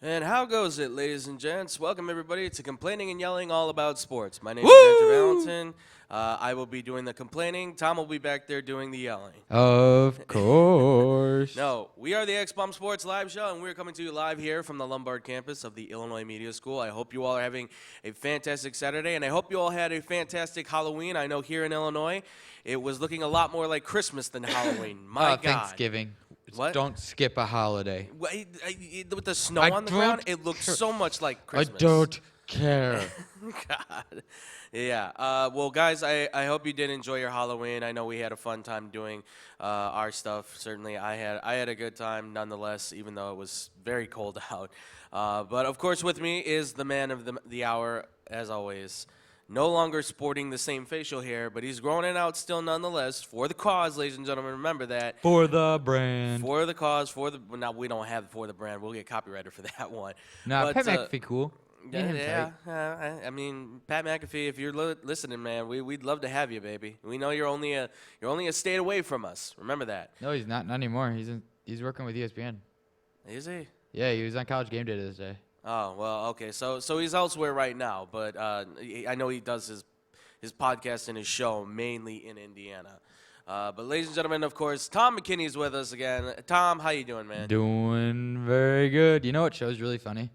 And how goes it, ladies and gents? Welcome, everybody, to Complaining and Yelling All About Sports. My name is Andrew Valentin. I will be doing the complaining. Tom will be back there doing the yelling. Of course. No, we are the X-Bomb Sports Live Show, and we're coming to you live here from the Lombard campus of the Illinois Media School. I hope you all are having a fantastic Saturday, and I hope you all had a fantastic Halloween. I know here in Illinois, it was looking a lot more like Christmas than Halloween. My God. Thanksgiving. What? Don't skip a holiday. With the snow on the ground, it looked so much like Christmas. I don't care. God. Yeah. Well, guys, I hope you did enjoy your Halloween. I know we had a fun time doing our stuff. Certainly, I had a good time nonetheless, even though it was very cold out. But, of course, with me is the man of the hour, as always. No longer sporting the same facial hair, but he's growing it out still nonetheless. For the cause, ladies and gentlemen, remember that. For the brand. For the cause, now we don't have for the brand. We'll get copyrighted for that one. Nah, Pat McAfee cool. Yeah. I mean, Pat McAfee, if you're listening, man, we'd love to have you, baby. We know you're only a state away from us. Remember that. No, he's not anymore. He's working with ESPN. Is he? Yeah, he was on College Game Day this day. Oh, well, okay. So he's elsewhere right now, but I know he does his podcast and his show mainly in Indiana. But ladies and gentlemen, of course, Tom McKinney's with us again. Tom, how you doing, man? Doing very good. You know what show's really funny?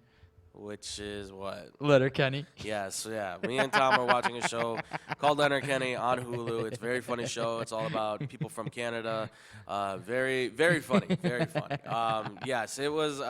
Which is what? Letterkenny. Yes, yeah. Me and Tom are watching a show called Letterkenny on Hulu. It's a very funny show. It's all about people from Canada. Very, very funny. Very funny. Yes, it was...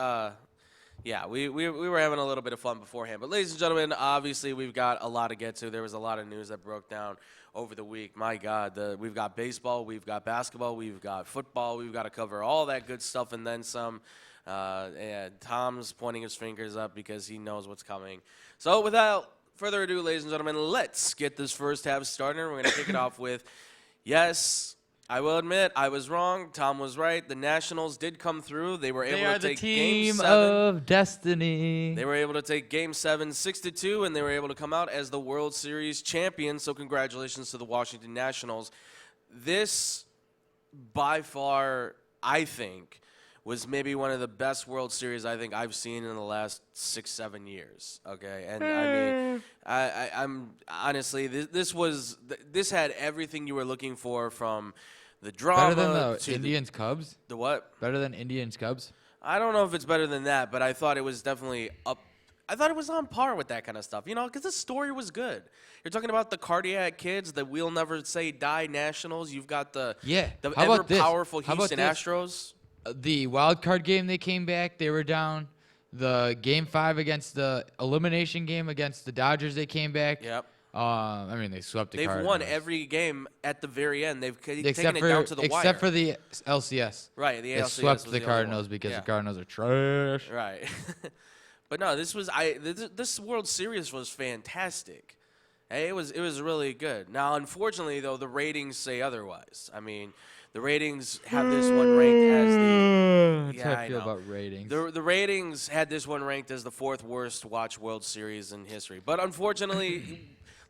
Yeah, we were having a little bit of fun beforehand. But, ladies and gentlemen, obviously we've got a lot to get to. There was a lot of news that broke down over the week. My God, we've got baseball, we've got basketball, we've got football. We've got to cover all that good stuff and then some. And Tom's pointing his fingers up because he knows what's coming. So, without further ado, ladies and gentlemen, let's get this first half started. We're going to kick it off with, yes, I will admit, I was wrong. Tom was right. The Nationals did come through. They were able to take Game 7. They are the team of destiny. They were able to take Game 7 6-2, and they were able to come out as the World Series champions. So congratulations to the Washington Nationals. This, by far, I think, was maybe one of the best World Series I think I've seen in the last 6-7 years. Okay, and I mean, I'm honestly, this had everything you were looking for from the drama. Better than the Indians Cubs. The what? Better than Indians Cubs. I don't know if it's better than that, but I thought it was definitely up. I thought it was on par with that kind of stuff, because the story was good. You're talking about the cardiac kids, the We'll Never Say Die Nationals. You've got the ever-powerful Houston Astros. The wild card game, they came back. They were down. The Game 5 against the elimination game against the Dodgers, they came back. Yep. I mean, they swept the Cardinals. They've won every game at the very end. They've taken it down to the wire. Except for the LCS. Right, the LCS swept was the Cardinals because the Cardinals are trash. Right. But no, this World Series was fantastic. Hey, it was really good. Now, unfortunately, though, the ratings say otherwise. I mean, the ratings have this one ranked as the... That's how I feel about ratings. The ratings had this one ranked as the 4th worst watched World Series in history. But unfortunately,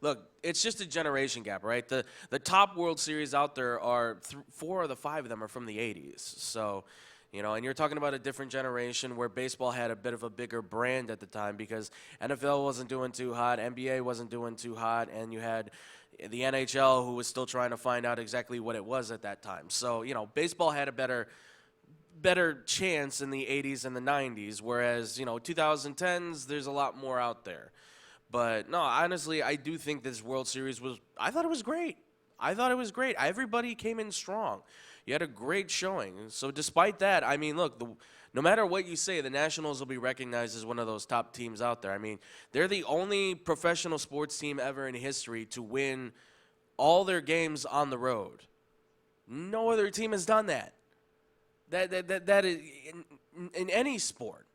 look, it's just a generation gap, right? The top World Series out there are 4 of the 5 of them are from the 80s. So, and you're talking about a different generation where baseball had a bit of a bigger brand at the time because NFL wasn't doing too hot, NBA wasn't doing too hot, and you had the NHL who was still trying to find out exactly what it was at that time. So, baseball had a better chance in the 80s and the 90s, whereas, 2010s, there's a lot more out there. But, no, honestly, I do think this World Series I thought it was great. Everybody came in strong. You had a great showing. So despite that, I mean, look, no matter what you say, the Nationals will be recognized as one of those top teams out there. I mean, they're the only professional sports team ever in history to win all their games on the road. No other team has done that. That is in any sport.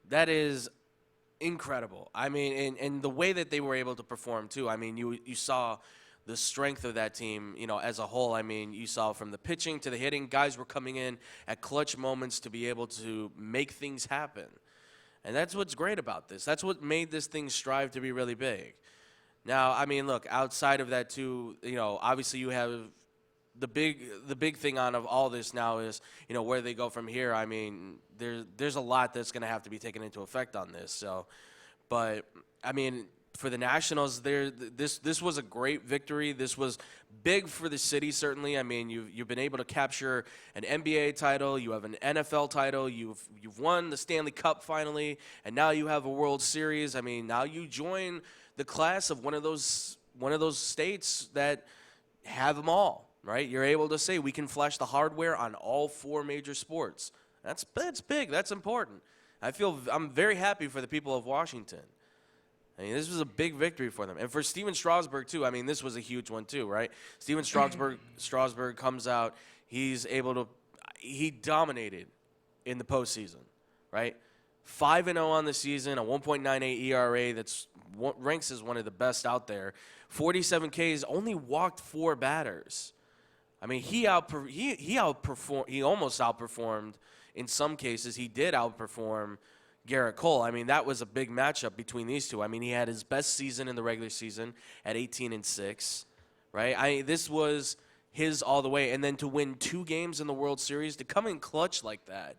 That is incredible. I mean, and the way that they were able to perform too. I mean, you saw the strength of that team, as a whole. I mean, you saw from the pitching to the hitting, guys were coming in at clutch moments to be able to make things happen. And that's what's great about this. That's what made this thing strive to be really big. Now, I mean, look, outside of that too, obviously you have the big thing on of all this now is, where they go from here. I mean, there's a lot that's going to have to be taken into effect on this. So, but I mean, for the Nationals, this was a great victory. This was big for the city, certainly. I mean, you've been able to capture an NBA title, you have an NFL title, you've won the Stanley Cup finally, and now you have a World Series. I mean, now you join the class of one of those states that have them all, right? You're able to say we can flash the hardware on all 4 major sports. That's big. That's important. I'm very happy for the people of Washington. I mean, this was a big victory for them. And for Steven Strasburg, too, I mean, this was a huge one, too, right? Steven Strasburg comes out. He dominated in the postseason, right? 5-0 on the season, a 1.98 ERA that's ranks as one of the best out there. 47 Ks, only walked 4 batters. I mean, he outperformed. He almost outperformed. In some cases, he did outperform Garrett Cole. I mean, that was a big matchup between these two. I mean, he had his best season in the regular season at 18-6, right? This was his all the way. And then to win 2 games in the World Series, to come in clutch like that.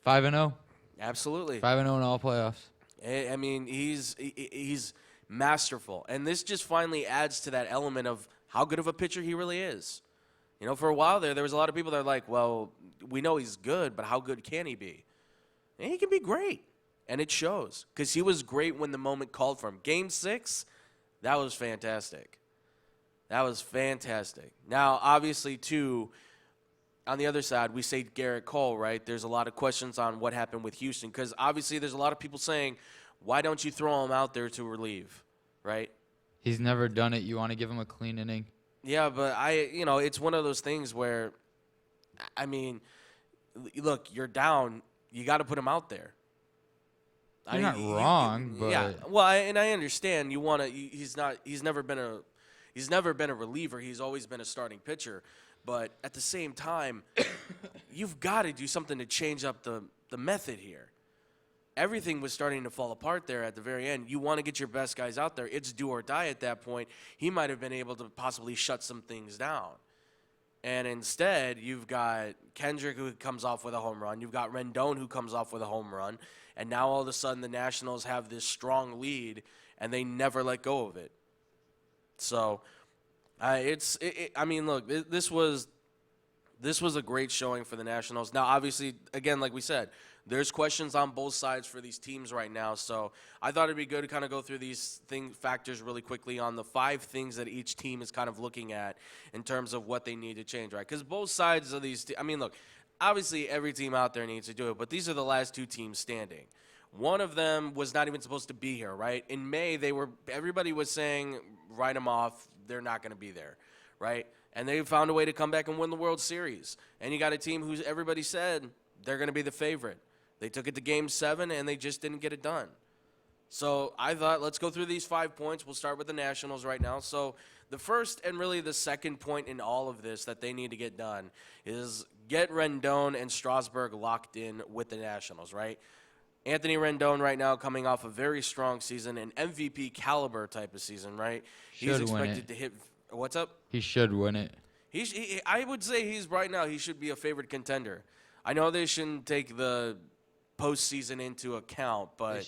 5-0. Absolutely. 5-0 in all playoffs. I mean, he's masterful. And this just finally adds to that element of how good of a pitcher he really is. For a while there was a lot of people that are like, well, we know he's good, but how good can he be? And he can be great. And it shows, because he was great when the moment called for him. Game 6, that was fantastic. That was fantastic. Now, obviously, too, on the other side, we say Garrett Cole, right? There's a lot of questions on what happened with Houston, because obviously there's a lot of people saying, why don't you throw him out there to relieve, right? He's never done it. You want to give him a clean inning? Yeah, but it's one of those things where, I mean, look, you're down. You got to put him out there. You're not wrong, but yeah. Well, and I understand you want to. He's never been a reliever. He's always been a starting pitcher. But at the same time, you've got to do something to change up the method here. Everything was starting to fall apart there at the very end. You want to get your best guys out there. It's do or die at that point. He might have been able to possibly shut some things down. And instead, you've got Kendrick, who comes off with a home run. You've got Rendon, who comes off with a home run. And now all of a sudden the Nationals have this strong lead, and they never let go of it. So, I mean, look, this was a great showing for the Nationals. Now, obviously, again, like we said, there's questions on both sides for these teams right now. So I thought it'd be good to kind of go through these factors really quickly on the 5 things that each team is kind of looking at in terms of what they need to change, right? Because both sides of these I mean, look, obviously every team out there needs to do it, but these are the last 2 teams standing. One of them was not even supposed to be here, right? In May, everybody was saying, write them off, they're not going to be there, right? And they found a way to come back and win the World Series. And you got a team who everybody said they're going to be the favorite. They took it to Game 7, and they just didn't get it done. So I thought, let's go through these 5 points. We'll start with the Nationals right now. So the first and really the second point in all of this that they need to get done is get Rendon and Strasburg locked in with the Nationals, right? Anthony Rendon right now coming off a very strong season, an MVP caliber type of season, right? He's expected to hit – what's up? He should win it. I would say he should be a favored contender. I know they shouldn't take the postseason into account, but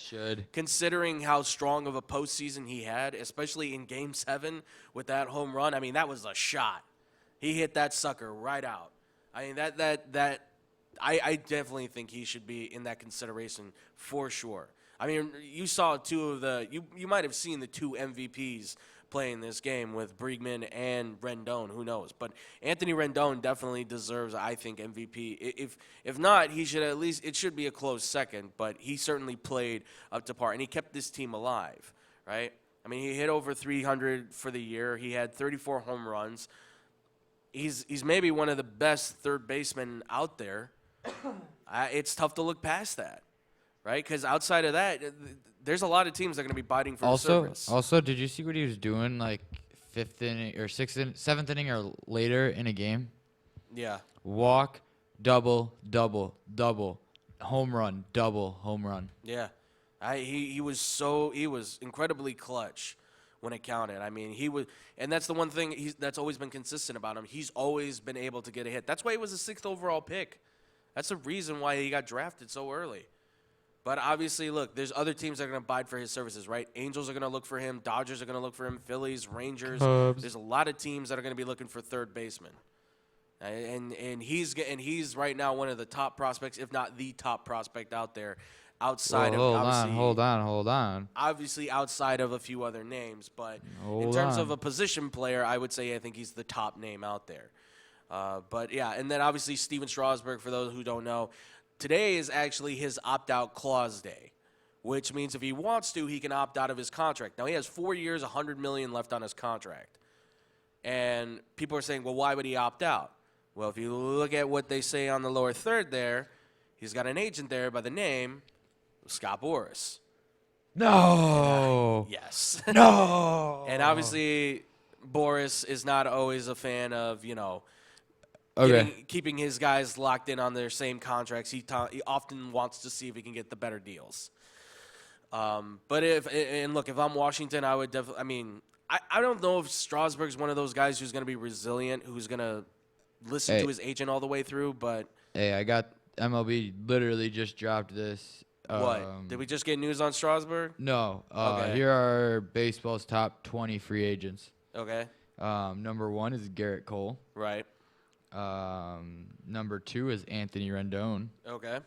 considering how strong of a postseason he had, especially in Game 7 with that home run, I mean, that was a shot. He hit that sucker right out. I mean, I definitely think he should be in that consideration for sure. I mean, you saw you might have seen the 2 MVPs playing this game with Bregman and Rendon. Who knows? But Anthony Rendon definitely deserves, I think, MVP. If not, he should at least, it should be a close second, but he certainly played up to par, and he kept this team alive, right? I mean, he hit over 300 for the year. He had 34 home runs. He's maybe one of the best third basemen out there. It's tough to look past that, right? Because outside of that, there's a lot of teams that are going to be biting for the surface. Also, did you see what he was doing, like 5th inning or 7th inning or later in a game? Yeah. Walk, double, double, double, home run, double, home run. Yeah. He was incredibly clutch when it counted. I mean, he was, and that's the one thing that's always been consistent about him. He's always been able to get a hit. That's why he was a 6th overall pick. That's the reason why he got drafted so early. But obviously, look, there's other teams that are going to bide for his services, right? Angels are going to look for him. Dodgers are going to look for him. Phillies, Rangers. Cubs. There's a lot of teams that are going to be looking for third baseman. And he's right now one of the top prospects, if not the top prospect out there, outside of hold on. Obviously, outside of a few other names, but in Hold terms on. of a position player, I would say I think he's the top name out there. But yeah, and then obviously Steven Strasburg. For those who don't know, today is actually his opt-out clause day, which means if he wants to, he can opt out of his contract. Now he has 4 years, $100 million left on his contract, and people are saying, well, why would he opt out? Well, if you look at what they say on the lower third there, he's got an agent there by the name of Scott Boras. No. Yes. No. And obviously, Boras is not always a fan of, keeping his guys locked in on their same contracts. He often wants to see if he can get the better deals. But if I'm Washington, I would definitely. I don't know if Strasburg's one of those guys who's going to be resilient, who's going to listen to his agent all the way through. But hey, I got MLB literally just dropped this. What? Did we just get news on Strasburg? No. Okay. Here are baseball's top 20 free agents. Okay. Number 1 is Garrett Cole. Right. Number 2 is Anthony Rendon. Okay.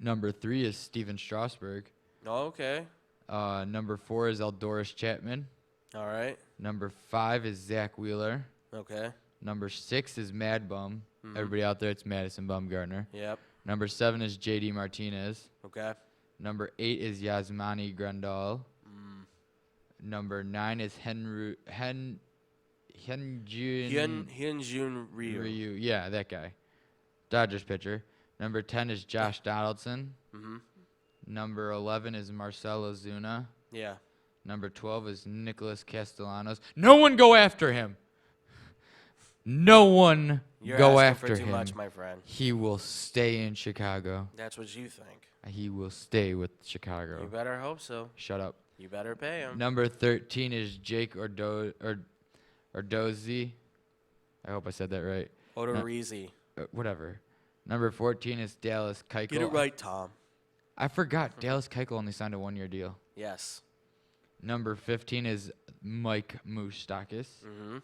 Number 3 is Steven Strasburg. Okay. Number 4 is Eldoris Chapman. All right. Number 5 is Zach Wheeler. Okay. Number 6 is Mad Bum. Mhm. Everybody out there, it's Madison Bumgarner. Yep. Number 7 is JD Martinez. Okay. Number 8 is Yasmani Grandal. Mm. Number 9 is Hyunjun Hyunjun Ryu. Yeah, that guy. Dodgers pitcher. Number 10 is Josh Donaldson. Mm-hmm. Number 11 is Marcelo Zuna. Yeah. Number 12 is Nicholas Castellanos. No one go after him. No one You're go asking after for too him. much, my friend. He will stay in Chicago. That's what you think. He will stay with Chicago. You better hope so. Shut up. You better pay him. Number 13 is Jake Ordozzi. I hope I said that right. Odorizzi. Whatever. Number 14 is Dallas Keuchel. Get it right, Tom. I forgot. Dallas Keuchel only signed a 1-year deal. Yes. Number 15 is Mike Moustakas. Mm-hmm.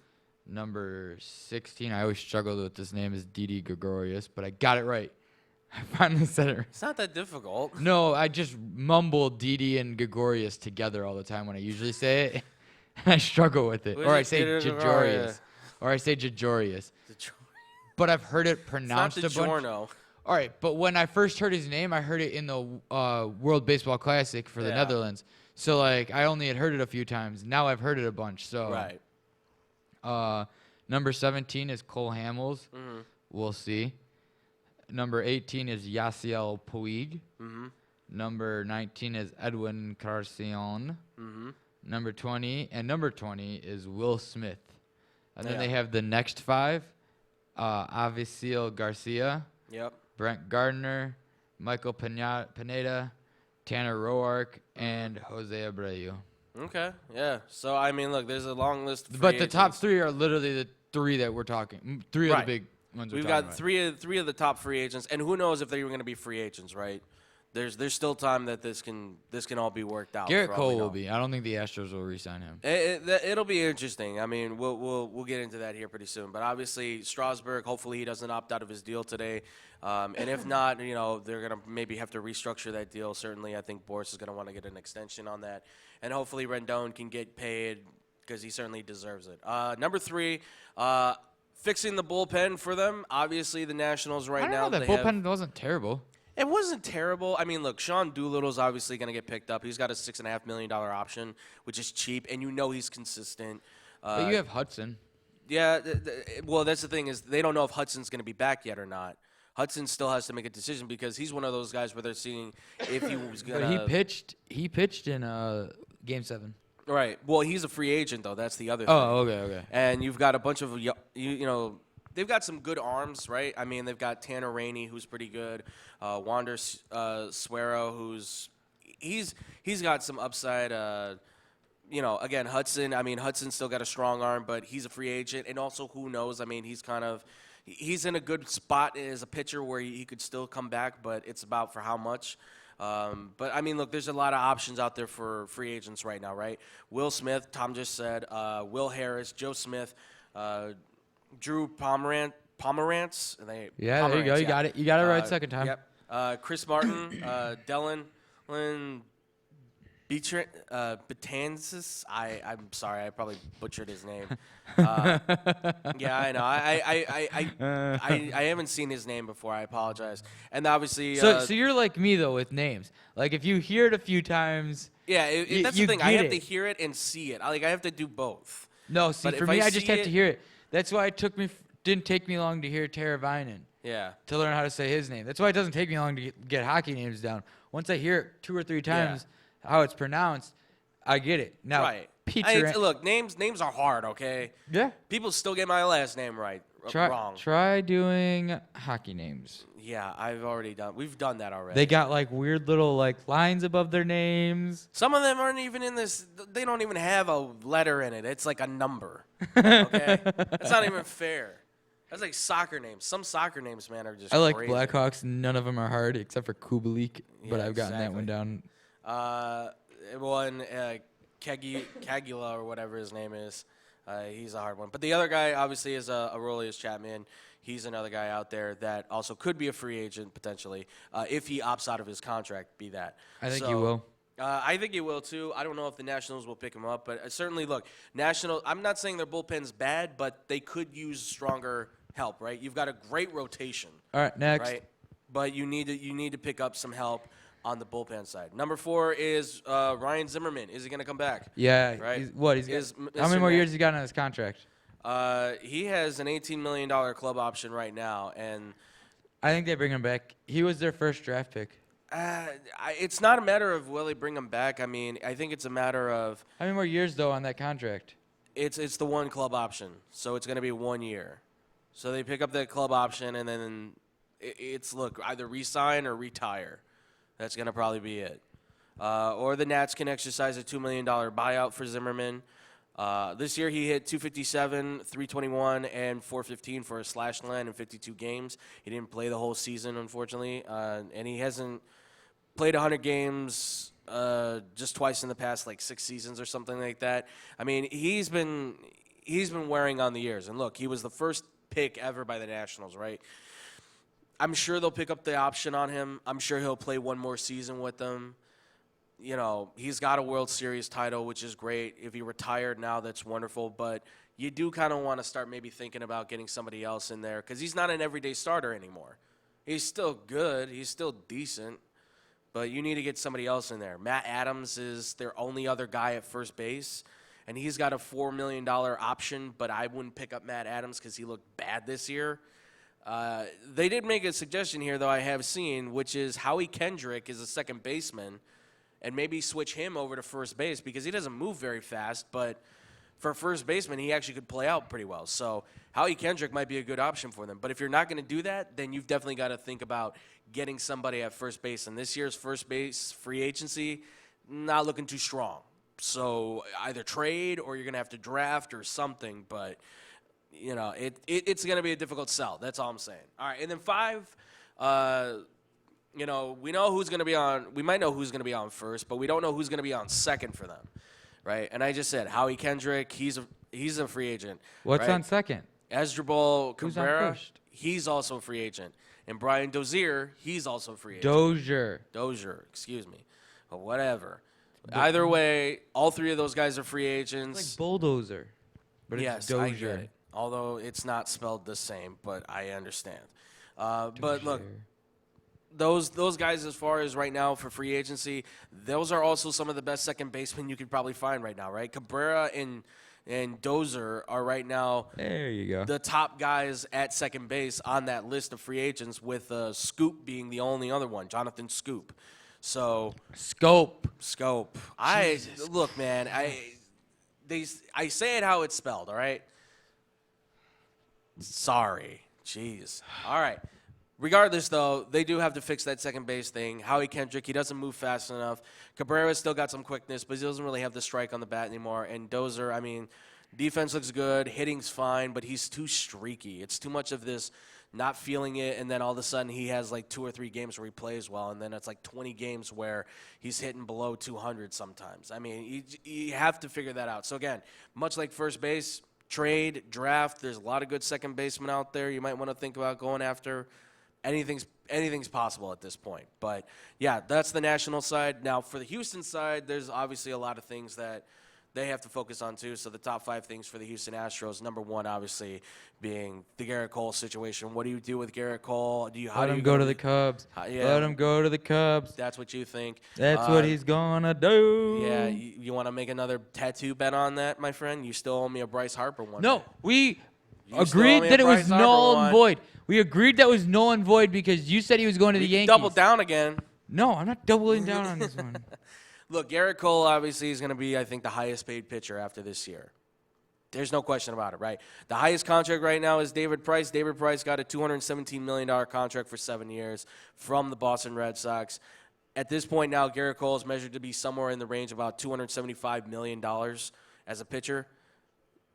Number 16, I always struggled with this name, is Didi Gregorius, but I got it right. I finally said it right. It's not that difficult. No, I just mumble Didi and Gregorius together all the time when I usually say it. And I struggle with it. What Or I is say it? Jajorius. Or I say Jajorius. But I've heard it It's not pronounced a bunch. DiGiorno. All right, but when I first heard his name, I heard it in the World Baseball Classic for the Yeah. Netherlands. So, like, I only had heard it a few times. Now I've heard it a bunch. So, Right. Number 17 is Cole Hamels. Mm-hmm. We'll see. Number 18 is Yasiel Puig. Mm-hmm. Number 19 is Edwin Carcion. Mm-hmm. Number 20 is Will Smith. And then Yeah. they have the next 5, Avisail Garcia, Yep. Brent Gardner, Michael Pineda, Tanner Roark, and Jose Abreu. Okay. Yeah. So I mean, look, there's a long list. Of But the top agents. 3 are literally the 3 that we're talking. 3 Right. of the big ones we're We've talking got about. three of the top free agents, and who knows if they're going to be free agents, right? There's still time that this can all be worked out. Garrett for all we Cole will know. be. I don't think the Astros will re-sign him. It'll be interesting. I mean, we'll get into that here pretty soon. But obviously, Strasburg, hopefully he doesn't opt out of his deal today. And if not, they're going to maybe have to restructure that deal. Certainly, I think Boris is going to want to get an extension on that. And hopefully Rendon can get paid because he certainly deserves it. Number 3, fixing the bullpen for them. Obviously, the Nationals right I don't now. know. That they have- bullpen wasn't terrible. It wasn't terrible. I mean, look, Sean Doolittle's obviously going to get picked up. He's got a $6.5 million option, which is cheap, and he's consistent. But you have Hudson. Yeah, well, that's the thing is they don't know if Hudson's going to be back yet or not. Hudson still has to make a decision because he's one of those guys where they're seeing if he was going to. But he pitched in Game 7. Right. Well, he's a free agent, though. That's the other thing. Oh, okay. And you've got a bunch of, they've got some good arms, right? I mean, they've got Tanner Rainey, who's pretty good. Wander Suero, he's got some upside. again, Hudson. I mean, Hudson's still got a strong arm, but he's a free agent, and also who knows? I mean, he's in a good spot as a pitcher where he could still come back, but it's about for how much. But I mean, look, there's a lot of options out there for free agents right now, right? Will Smith, Tom just said, Will Harris, Joe Smith, Drew Pomerantz. Yeah, there you go. You got it. You got it right second time. Yep. Chris Martin, Dylan Betances. I'm sorry, I probably butchered his name. Yeah, I know. I haven't seen his name before. I apologize. And obviously, so you're like me though with names. Like if you hear it a few times, yeah, that's the thing. I have to it. hear it and see it. I have to do both. No, see, But for if me, I I just see have it- to hear it. That's why it didn't take me long to hear Teravainen. Yeah. To learn how to say his name. That's why it doesn't take me long to get hockey names down. Once I hear it 2 or 3 times how it's pronounced, I get it. Now, Right. Peter, Look, names are hard, okay? yeah. People still get my last name wrong. Try doing hockey names. Yeah, we've done that already. They got like weird little like lines above their names. Some of them aren't even in this. They don't even have a letter in it. It's like a number. Okay? That's not even fair. That's like soccer names. Some soccer names, man, are just I like crazy. Blackhawks. None of them are hard except for Kubalik, but Yeah, I've gotten that exactly. one down. Kagula or whatever his name is. He's a hard one. But the other guy, obviously, is Aurelius Chapman. He's another guy out there that also could be a free agent potentially if he opts out of his contract. Be that. I think you will. I think he will too. I don't know if the Nationals will pick him up, but certainly, look, I'm not saying their bullpen's bad, but they could use stronger help. Right? You've got a great rotation. All right, next. Right? But you need to pick up some help on the bullpen side. Number 4 is Ryan Zimmerman. Is he going to come back? Yeah. Right? He's how many more years he got on his contract? He has an $18 million club option right now, and I think they bring him back. He was their first draft pick. it's not a matter of will they bring him back. I mean, I think it's a matter of How many more years though on that contract? it's the one club option, so it's going to be 1 year. So they pick up that club option, and then it's either re-sign or retire. That's going to probably be it. Or the Nats can exercise a $2 million buyout for Zimmerman. This year he hit 257, 321, and 415 for a slash line in 52 games. He didn't play the whole season, unfortunately, and he hasn't played 100 games just twice in the past, 6 seasons or something like that. I mean, he's been wearing on the years. And look, he was the first pick ever by the Nationals, right? I'm sure they'll pick up the option on him. I'm sure he'll play one more season with them. You know, he's got a World Series title, which is great. If he retired now, that's wonderful. But you do kind of want to start maybe thinking about getting somebody else in there because he's not an everyday starter anymore. He's still good. He's still decent. But you need to get somebody else in there. Matt Adams is their only other guy at first base, and he's got a $4 million option, but I wouldn't pick up Matt Adams because he looked bad this year. They did make a suggestion here, though, I have seen, which is Howie Kendrick is a second baseman, and maybe switch him over to first base because he doesn't move very fast, but for a first baseman, he actually could play out pretty well. So Howie Kendrick might be a good option for them. But if you're not going to do that, then you've definitely got to think about getting somebody at first base. And this year's first base free agency, not looking too strong. So either trade or you're going to have to draft or something, but you know, it's going to be a difficult sell. That's all I'm saying. All right, and then 5, you know, we know who's going to be on. We might know who's going to be on first, but we don't know who's going to be on second for them, right? And I just said Howie Kendrick. He's a free agent. What's right? on second? Asdrubal Who's on Cabrera. first? He's also a free agent. And Brian Dozier. He's also a free agent. Dozier. Excuse me. But whatever. Either way, all 3 of those guys are free agents. It's like bulldozer, but yes, it's Dozier. I get it. Although it's not spelled the same, but I understand. But look, those guys, as far as right now for free agency, those are also some of the best second basemen you could probably find right now, right? Cabrera and Dozier are right now There you go. the top guys at second base on that list of free agents, with Scoop being the only other one, Jonathan Scoop. So Scope. Look, man, I say it how it's spelled, all right? Sorry. Jeez. All right. Regardless, though, they do have to fix that second base thing. Howie Kendrick, he doesn't move fast enough. Cabrera's still got some quickness, but he doesn't really have the strike on the bat anymore. And Dozer, I mean, defense looks good, hitting's fine, but he's too streaky. It's too much of this not feeling it, and then all of a sudden he has like 2 or 3 games where he plays well, and then it's like 20 games where he's hitting below 200 sometimes. I mean, you have to figure that out. So, again, much like first base, trade, draft, there's a lot of good second basemen out there you might want to think about going after. Anything's possible at this point. But, yeah, that's the national side. Now, for the Houston side, there's obviously a lot of things that they have to focus on, too. So the top 5 things for the Houston Astros, number 1, obviously, being the Garrett Cole situation. What do you do with Garrett Cole? Let him go to the Cubs. Let him go to the Cubs. That's what you think. That's what he's going to do. Yeah, you want to make another tattoo bet on that, my friend? You still owe me a Bryce Harper one. No, we You still owe agreed me a that it was Bryce Harper null one. and void. We agreed that was null and void because you said he was going to the Yankees. Double down again. No, I'm not doubling down on this one. Look, Garrett Cole obviously is going to be, I think, the highest paid pitcher after this year. There's no question about it, right? The highest contract right now is David Price. David Price got a $217 million contract for 7 years from the Boston Red Sox. At this point now, Garrett Cole is measured to be somewhere in the range of about $275 million as a pitcher.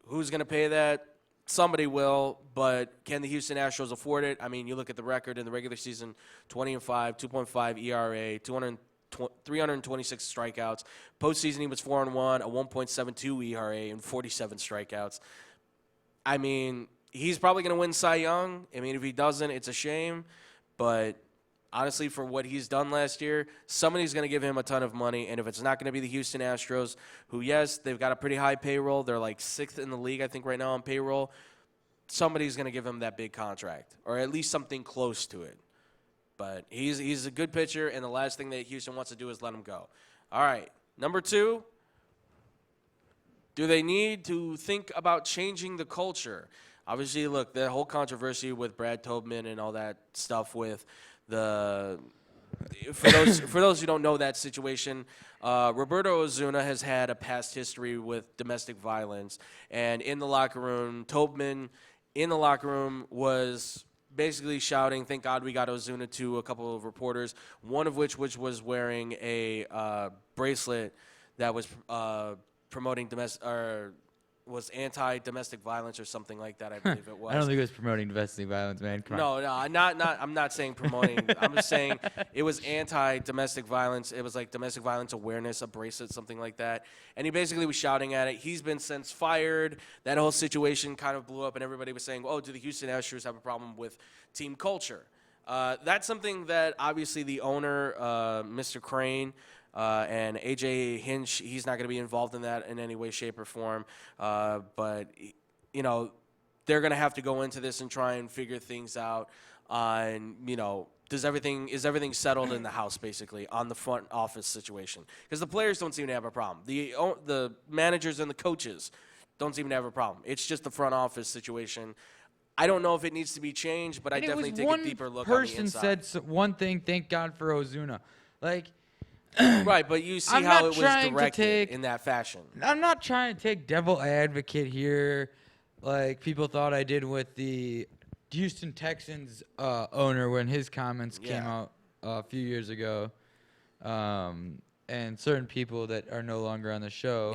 Who's going to pay that? Somebody will, but can the Houston Astros afford it? I mean, you look at the record in the regular season, 20-5, 2.5 ERA, 326 strikeouts. Postseason, he was 4-1, a 1.72 ERA, and 47 strikeouts. I mean, he's probably going to win Cy Young. I mean, if he doesn't, it's a shame. But honestly, for what he's done last year, somebody's going to give him a ton of money. And if it's not going to be the Houston Astros, who, yes, they've got a pretty high payroll. They're like 6th in the league, I think, right now on payroll. Somebody's going to give him that big contract, or at least something close to it. But he's a good pitcher, and the last thing that Houston wants to do is let him go. All right, number 2, do they need to think about changing the culture? Obviously, look, the whole controversy with Brad Tobin and all that stuff with the for those who don't know that situation, Roberto Osuna has had a past history with domestic violence, and in the locker room, Tobin in the locker room was basically shouting, "Thank God we got Ozuna," to a couple of reporters, one of which was wearing a bracelet that was promoting was anti-domestic violence or something like that, I believe it was. I don't think it was promoting domestic violence, man. Come on. No, I'm not saying promoting. I'm just saying it was anti-domestic violence. It was like domestic violence awareness, a bracelet, something like that. And he basically was shouting at it. He's been since fired. That whole situation kind of blew up, and everybody was saying, "Oh, do the Houston Astros have a problem with team culture?" That's something that obviously the owner, Mr. Crane, and A.J. Hinch, he's not going to be involved in that in any way, shape, or form. But, you know, they're going to have to go into this and try and figure things out on, you know, is everything settled in the house, basically, on the front office situation? Because the players don't seem to have a problem. The managers and the coaches don't seem to have a problem. It's just the front office situation. I don't know if it needs to be changed, but I definitely take a deeper look on the inside. One person said one thing, thank God for Ozuna. Like, right, but you see how it was directed in that fashion. I'm not trying to take devil advocate here like people thought I did with the Houston Texans owner when his comments came out a few years ago. And certain people that are no longer on the show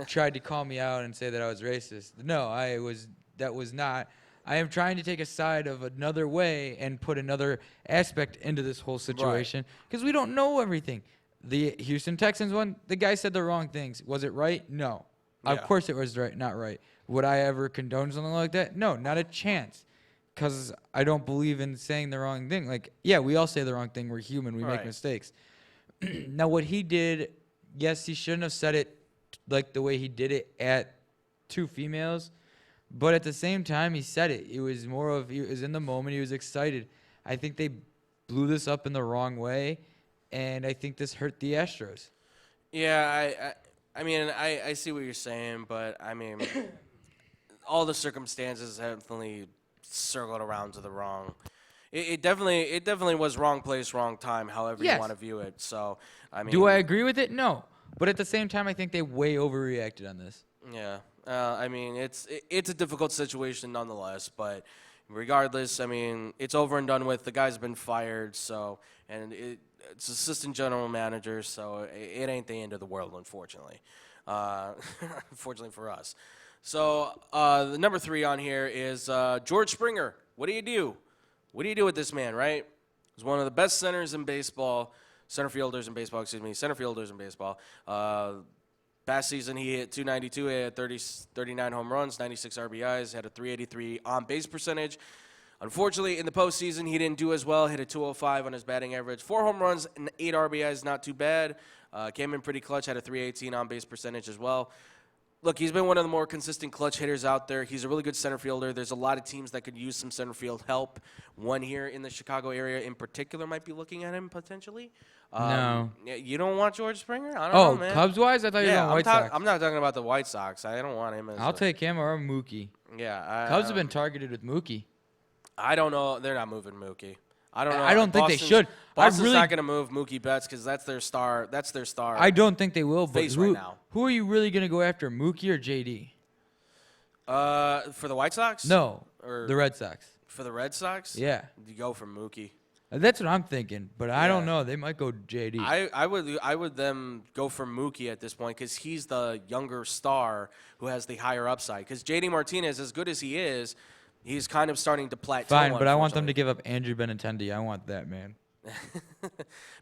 tried to call me out and say that I was racist. No, that was not. I am trying to take a side of another way and put another aspect into this whole situation because we don't know everything. The Houston Texans one, the guy said the wrong things. Was it right? No. Yeah. Of course it was not right. Would I ever condone something like that? No, not a chance. Because I don't believe in saying the wrong thing. Like, yeah, we all say the wrong thing. We're human. We make mistakes. Now, what he did, yes, he shouldn't have said it like the way he did it at 2 females. But at the same time, he said it. It was more of, he was in the moment. He was excited. I think they blew this up in the wrong way, and I think this hurt the Astros. Yeah, I mean, I see what you're saying, but, I mean, all the circumstances definitely circled around to the wrong. It definitely was wrong place, wrong time, however you want to view it. So, I mean. Do I agree with it? No. But at the same time, I think they way overreacted on this. Yeah. I mean, it's a difficult situation nonetheless, but regardless, I mean, it's over and done with. The guy's been fired, and it's assistant general manager, so it ain't the end of the world, unfortunately. Unfortunately for us. So the number 3 on here is George Springer. What do you do? What do you do with this man, right? He's one of the best center fielders in baseball. Past season, he hit 292, he had 39 home runs, 96 RBIs, had a 383 on-base percentage. Unfortunately, in the postseason, he didn't do as well, hit a 205 on his batting average. 4 home runs and 8 RBIs, not too bad. Came in pretty clutch, had a 318 on-base percentage as well. Look, he's been one of the more consistent clutch hitters out there. He's a really good center fielder. There's a lot of teams that could use some center field help. One here in the Chicago area in particular might be looking at him potentially. No. You don't want George Springer? I don't know, man. Cubs-wise? I thought you were on White Sox. I'm not talking about the White Sox. I don't want him as I'll take him or Mookie. Yeah. Cubs have been targeted with Mookie. I don't know. They're not moving Mookie. I don't know. I don't think they should. Boston's not going to move Mookie Betts because that's their star. That's their star. I don't think they will. But right now. Who are you really going to go after, Mookie or JD? For the White Sox? No, or the Red Sox. For the Red Sox? Yeah. You go for Mookie. That's what I'm thinking, but I don't know. They might go JD. I would them go for Mookie at this point because he's the younger star who has the higher upside. Because JD Martinez, as good as he is, he's kind of starting to plateau. Fine, but I want them to give up Andrew Benintendi. I want that, man.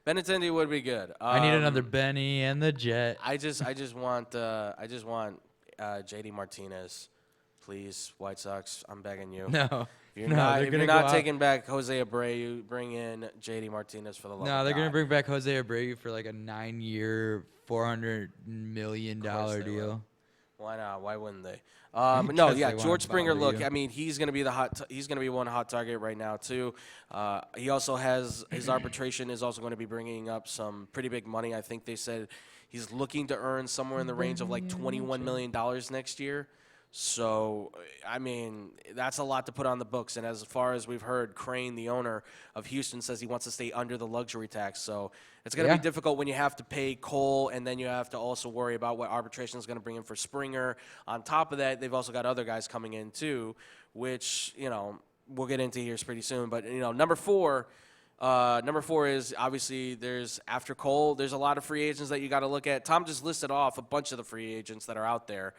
Benintendi would be good. I need another Benny and the Jet. I just want JD Martinez, please, White Sox. I'm begging you. No. If you're not taking back Jose Abreu, bring in JD Martinez for the love of God. No, they're going to bring back Jose Abreu for like a 9-year, $400 million deal. Why not? Why wouldn't they? George Springer. Look, I mean, he's going to be he's going to be one hot target right now too. He also has his arbitration is also going to be bringing up some pretty big money. I think they said he's looking to earn somewhere in the range of like $21 million next year. So, I mean, that's a lot to put on the books. And as far as we've heard, Crane, the owner of Houston, says he wants to stay under the luxury tax. So it's going to be difficult when you have to pay Cole and then you have to also worry about what arbitration is going to bring in for Springer. On top of that, they've also got other guys coming in too, which, we'll get into here pretty soon. But, number four is obviously after Cole, there's a lot of free agents that you got to look at. Tom just listed off a bunch of the free agents that are out there.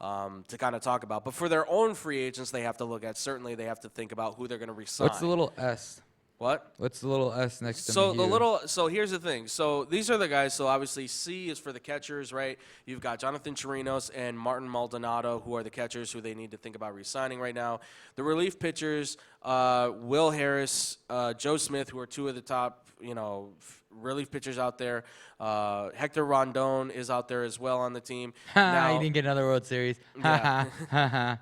To kind of talk about. But for their own free agents they have to look at, certainly they have to think about who they're going to re-sign. What's the little S? What? What's the little S next to So here's the thing. So these are the guys. So obviously C is for the catchers, right? You've got Jonathan Chirinos and Martin Maldonado, who are the catchers who they need to think about re-signing right now. The relief pitchers, Will Harris, Joe Smith, who are two of the top, relief pitchers out there. Hector Rondon is out there as well on the team. Now, he didn't get another World Series. Yeah.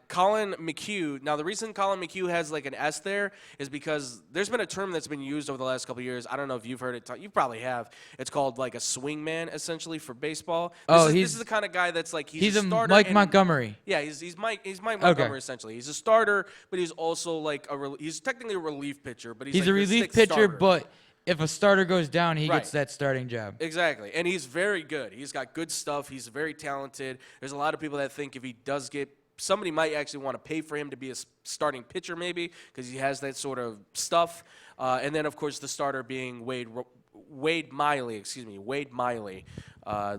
Colin McHugh. Now, the reason Colin McHugh has like an S there is because there's been a term that's been used over the last couple of years. I don't know if you've heard it. You probably have. It's called like a swing man, essentially, for baseball. This is the kind of guy that's like he's a starter. Mike Montgomery. Yeah, he's Mike Montgomery, essentially. He's a starter, but he's also like he's technically a relief pitcher, but he's like a relief pitcher, starter. But if a starter goes down, he gets that starting job. Exactly. And he's very good. He's got good stuff. He's very talented. There's a lot of people that think if he does somebody might actually want to pay for him to be a starting pitcher maybe because he has that sort of stuff. And then, of course, the starter being Wade Miley.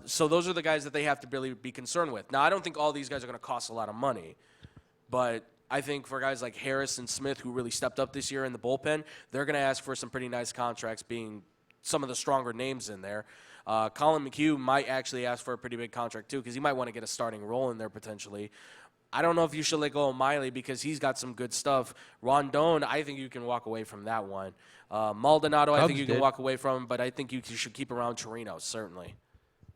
So those are the guys that they have to really be concerned with. Now, I don't think all these guys are going to cost a lot of money, but I think for guys like Harris and Smith, who really stepped up this year in the bullpen, they're going to ask for some pretty nice contracts, being some of the stronger names in there. Colin McHugh might actually ask for a pretty big contract, too, because he might want to get a starting role in there potentially. I don't know if you should let go of Miley because he's got some good stuff. Rondon, I think you can walk away from that one. Maldonado, I think you can walk away from, but I think you should keep around Chirinos, certainly.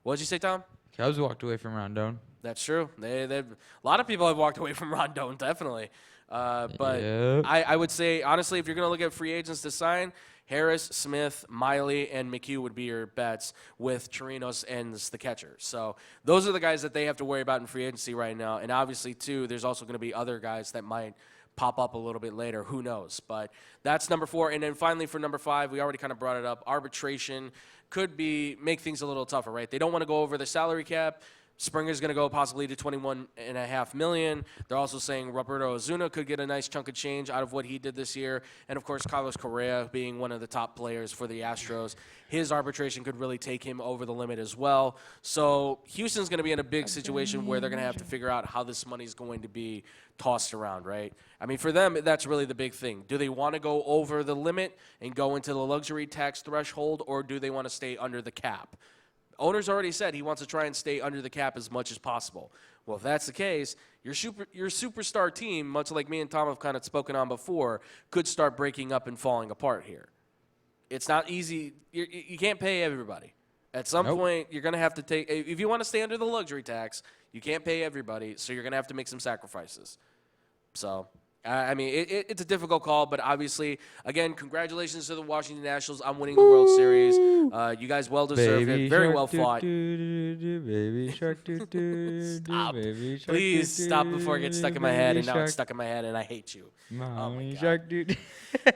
What did you say, Tom? Cubs walked away from Rondon. That's true. A lot of people have walked away from Rondon, definitely. I would say, honestly, if you're going to look at free agents to sign, Harris, Smith, Miley, and McHugh would be your bets with Chirinos and the catcher. So those are the guys that they have to worry about in free agency right now. And obviously, too, there's also going to be other guys that might pop up a little bit later. Who knows? But that's number 4. And then finally for number 5, we already kind of brought it up. Arbitration could make things a little tougher, right? They don't want to go over the salary cap. Springer's going to go possibly to $21.5 million. They're also saying Roberto Ozuna could get a nice chunk of change out of what he did this year. And, of course, Carlos Correa being one of the top players for the Astros. His arbitration could really take him over the limit as well. So Houston's going to be in a big situation where they're going to have to figure out how this money's going to be tossed around, right? I mean, for them, that's really the big thing. Do they want to go over the limit and go into the luxury tax threshold, or do they want to stay under the cap? Owner's already said he wants to try and stay under the cap as much as possible. Well, if that's the case, your superstar team, much like me and Tom have kind of spoken on before, could start breaking up and falling apart here. It's not easy. You can't pay everybody. At some point, you're going to have to take – if you want to stay under the luxury tax, you can't pay everybody, so you're going to have to make some sacrifices. So – I mean, it's a difficult call, but obviously, again, congratulations to the Washington Nationals on winning the World Series. You guys well deserved it. Very well fought. Baby shark, Stop. Baby shark, Please stop before it gets stuck in my head, and now it's stuck in my head, and I hate you. Mommy shark, dude.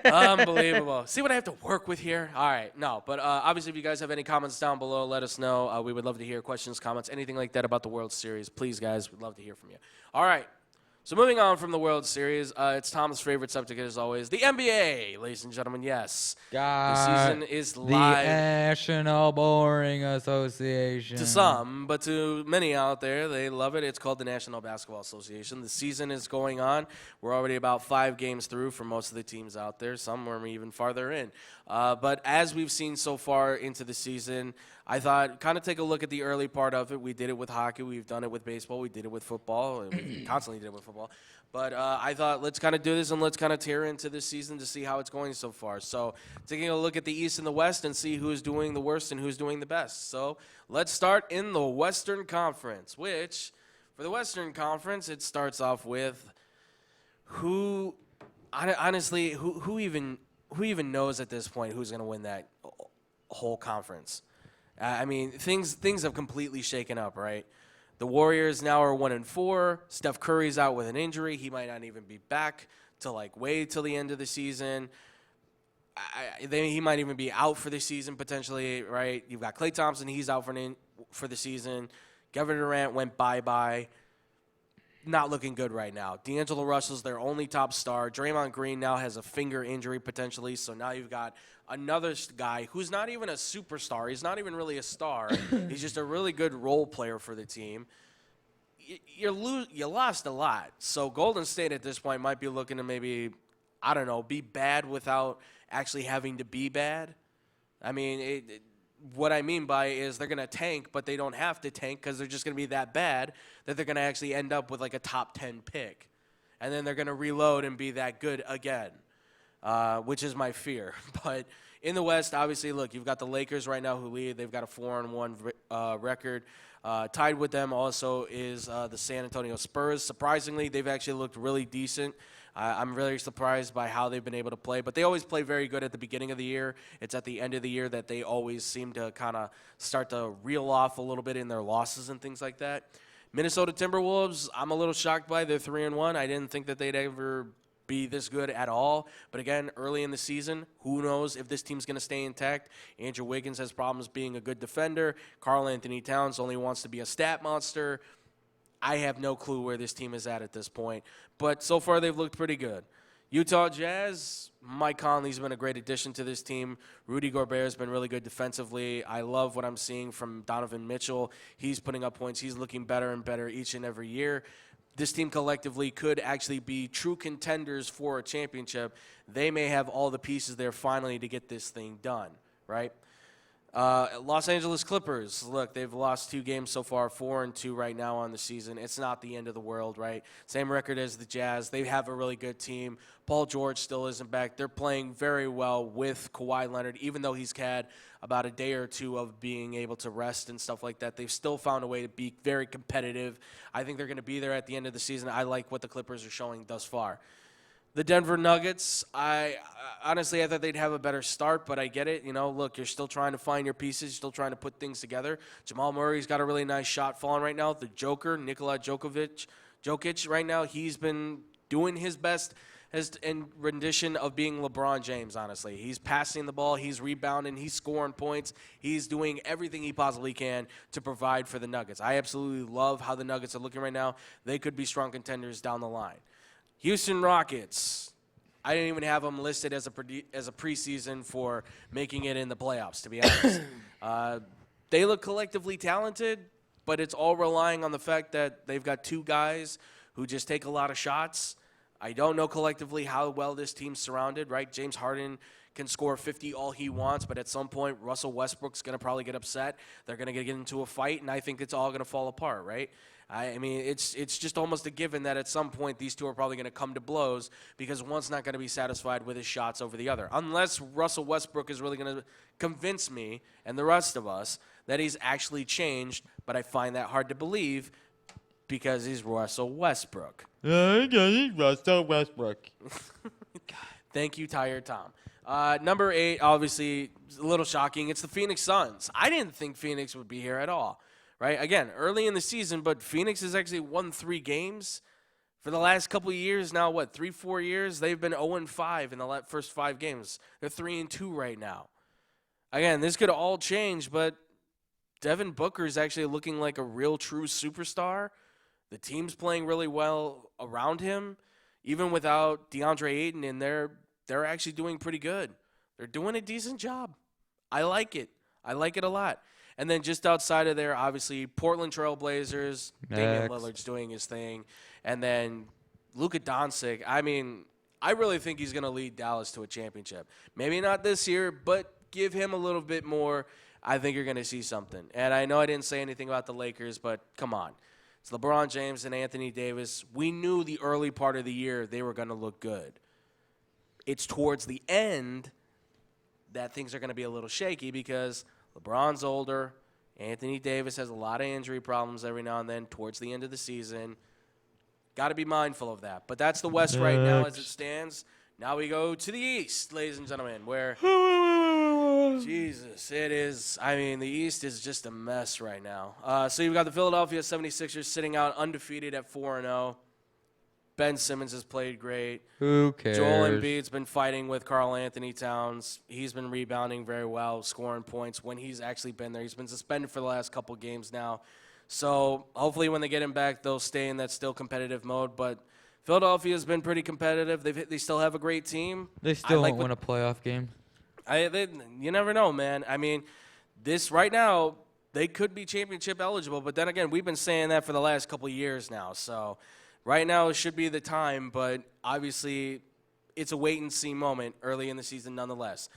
Unbelievable. See what I have to work with here? All right. No, but obviously, if you guys have any comments down below, let us know. We would love to hear questions, comments, anything like that about the World Series. Please, guys, we'd love to hear from you. All right. So moving on from the World Series, it's Tom's favorite subject as always, the NBA, ladies and gentlemen. Yes, the season is live. The National Boring Association. To some, but to many out there, they love it. It's called the National Basketball Association. The season is going on. We're already about 5 games through for most of the teams out there. Some are even farther in. But as we've seen so far into the season, I thought kind of take a look at the early part of it. We did it with hockey. We've done it with baseball. We did it with football. And we constantly did it with football. But I thought let's kind of do this and let's kind of tear into this season to see how it's going so far. So taking a look at the East and the West and see who's doing the worst and who's doing the best. So let's start in the Western Conference, which for the Western Conference, it starts off with who even knows at this point who's going to win that whole conference. I mean, things have completely shaken up, right? The Warriors now are 1-4. Steph Curry's out with an injury. He might not even be back till way till the end of the season. He might even be out for the season potentially, right? You've got Klay Thompson. He's out for the season. Kevin Durant went bye-bye. Not looking good right now. D'Angelo Russell's their only top star. Draymond Green now has a finger injury potentially, so now you've got another guy who's not even a superstar. He's not even really a star. He's just a really good role player for the team. You lost a lot. So Golden State at this point might be looking to maybe, I don't know, be bad without actually having to be bad. I mean, what I mean by is they're going to tank, but they don't have to tank because they're just going to be that bad that they're going to actually end up with like a top 10 pick. And then they're going to reload and be that good again, which is my fear. But in the West, obviously, look, you've got the Lakers right now who lead. They've got a 4-1 record. Tied with them also is the San Antonio Spurs. Surprisingly, they've actually looked really decent. I'm really surprised by how they've been able to play, but they always play very good at the beginning of the year. It's at the end of the year that they always seem to kind of start to reel off a little bit in their losses and things like that. Minnesota Timberwolves, I'm a little shocked by. They're 3-1. I didn't think that they'd ever be this good at all. But again, early in the season, who knows if this team's going to stay intact. Andrew Wiggins has problems being a good defender. Karl Anthony Towns only wants to be a stat monster. I have no clue where this team is at this point. But so far, they've looked pretty good. Utah Jazz, Mike Conley's been a great addition to this team. Rudy Gobert's been really good defensively. I love what I'm seeing from Donovan Mitchell. He's putting up points. He's looking better and better each and every year. This team collectively could actually be true contenders for a championship. They may have all the pieces there finally to get this thing done, right? Los Angeles Clippers, look, they've lost 2 games so far, 4-2 right now on the season. It's not the end of the world, right? Same record as the Jazz. They have a really good team. Paul George still isn't back. They're playing very well with Kawhi Leonard, even though he's had about a day or two of being able to rest and stuff like that. They've still found a way to be very competitive. I think they're going to be there at the end of the season. I like what the Clippers are showing thus far. The Denver Nuggets, honestly, I thought they'd have a better start, but I get it. You know, look, you're still trying to find your pieces, still trying to put things together. Jamal Murray's got a really nice shot falling right now. The Joker, Nikola Jokic right now, he's been doing his best. has in rendition of being LeBron James, honestly. He's passing the ball, he's rebounding, he's scoring points. He's doing everything he possibly can to provide for the Nuggets. I absolutely love how the Nuggets are looking right now. They could be strong contenders down the line. Houston Rockets. I didn't even have them listed as a preseason for making it in the playoffs, to be honest. They look collectively talented, but it's all relying on the fact that they've got two guys who just take a lot of shots. I don't know collectively how well this team's surrounded, right? James Harden can score 50 all he wants, but at some point, Russell Westbrook's going to probably get upset. They're going to get into a fight, and I think it's all going to fall apart, right? I mean, it's just almost a given that at some point these two are probably going to come to blows because one's not going to be satisfied with his shots over the other. Unless Russell Westbrook is really going to convince me and the rest of us that he's actually changed, but I find that hard to believe because he's Russell Westbrook. He's Russell Westbrook. Thank you, Tired Tom. Number 8, obviously, a little shocking. It's the Phoenix Suns. I didn't think Phoenix would be here at all. Right? Again, early in the season, but Phoenix has actually won 3 games for the last couple of years now. 3-4 years? They've been 0-5 in the first 5 games. They're 3-2 right now. Again, this could all change, but Devin Booker is actually looking like a real, true superstar. The team's playing really well around him. Even without DeAndre Ayton in there, they're actually doing pretty good. They're doing a decent job. I like it. I like it a lot. And then just outside of there, obviously, Portland Trail Blazers, Damian Lillard's doing his thing. And then Luka Doncic, I mean, I really think he's going to lead Dallas to a championship. Maybe not this year, but give him a little bit more. I think you're going to see something. And I know I didn't say anything about the Lakers, but come on. It's LeBron James and Anthony Davis. We knew the early part of the year they were going to look good. It's towards the end that things are going to be a little shaky because LeBron's older. Anthony Davis has a lot of injury problems every now and then towards the end of the season. Got to be mindful of that. But that's the West right now as it stands. Now we go to the East, ladies and gentlemen, where, Jesus, it is. I mean, the East is just a mess right now. So you've got the Philadelphia 76ers sitting out undefeated at 4-0. Ben Simmons has played great. Who cares? Joel Embiid's been fighting with Karl Anthony Towns. He's been rebounding very well, scoring points when he's actually been there. He's been suspended for the last couple games now. So hopefully when they get him back, they'll stay in that still competitive mode. But Philadelphia's been pretty competitive. They still have a great team. They still won't win a playoff game. You never know, man. I mean, this right now, they could be championship eligible. But then again, we've been saying that for the last couple of years now. So right now, it should be the time, but obviously it's a wait-and-see moment early in the season nonetheless.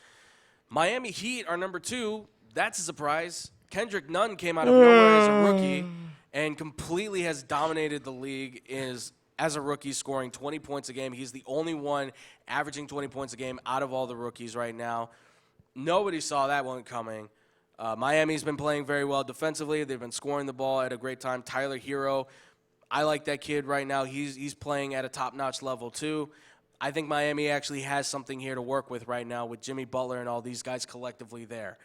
Miami Heat are number 2. That's a surprise. Kendrick Nunn came out of nowhere as a rookie and completely has dominated the league as a rookie, scoring 20 points a game. He's the only one averaging 20 points a game out of all the rookies right now. Nobody saw that one coming. Miami's been playing very well defensively. They've been scoring the ball at a great time. Tyler Hero, I like that kid right now. He's playing at a top-notch level too. I think Miami actually has something here to work with right now with Jimmy Butler and all these guys collectively there.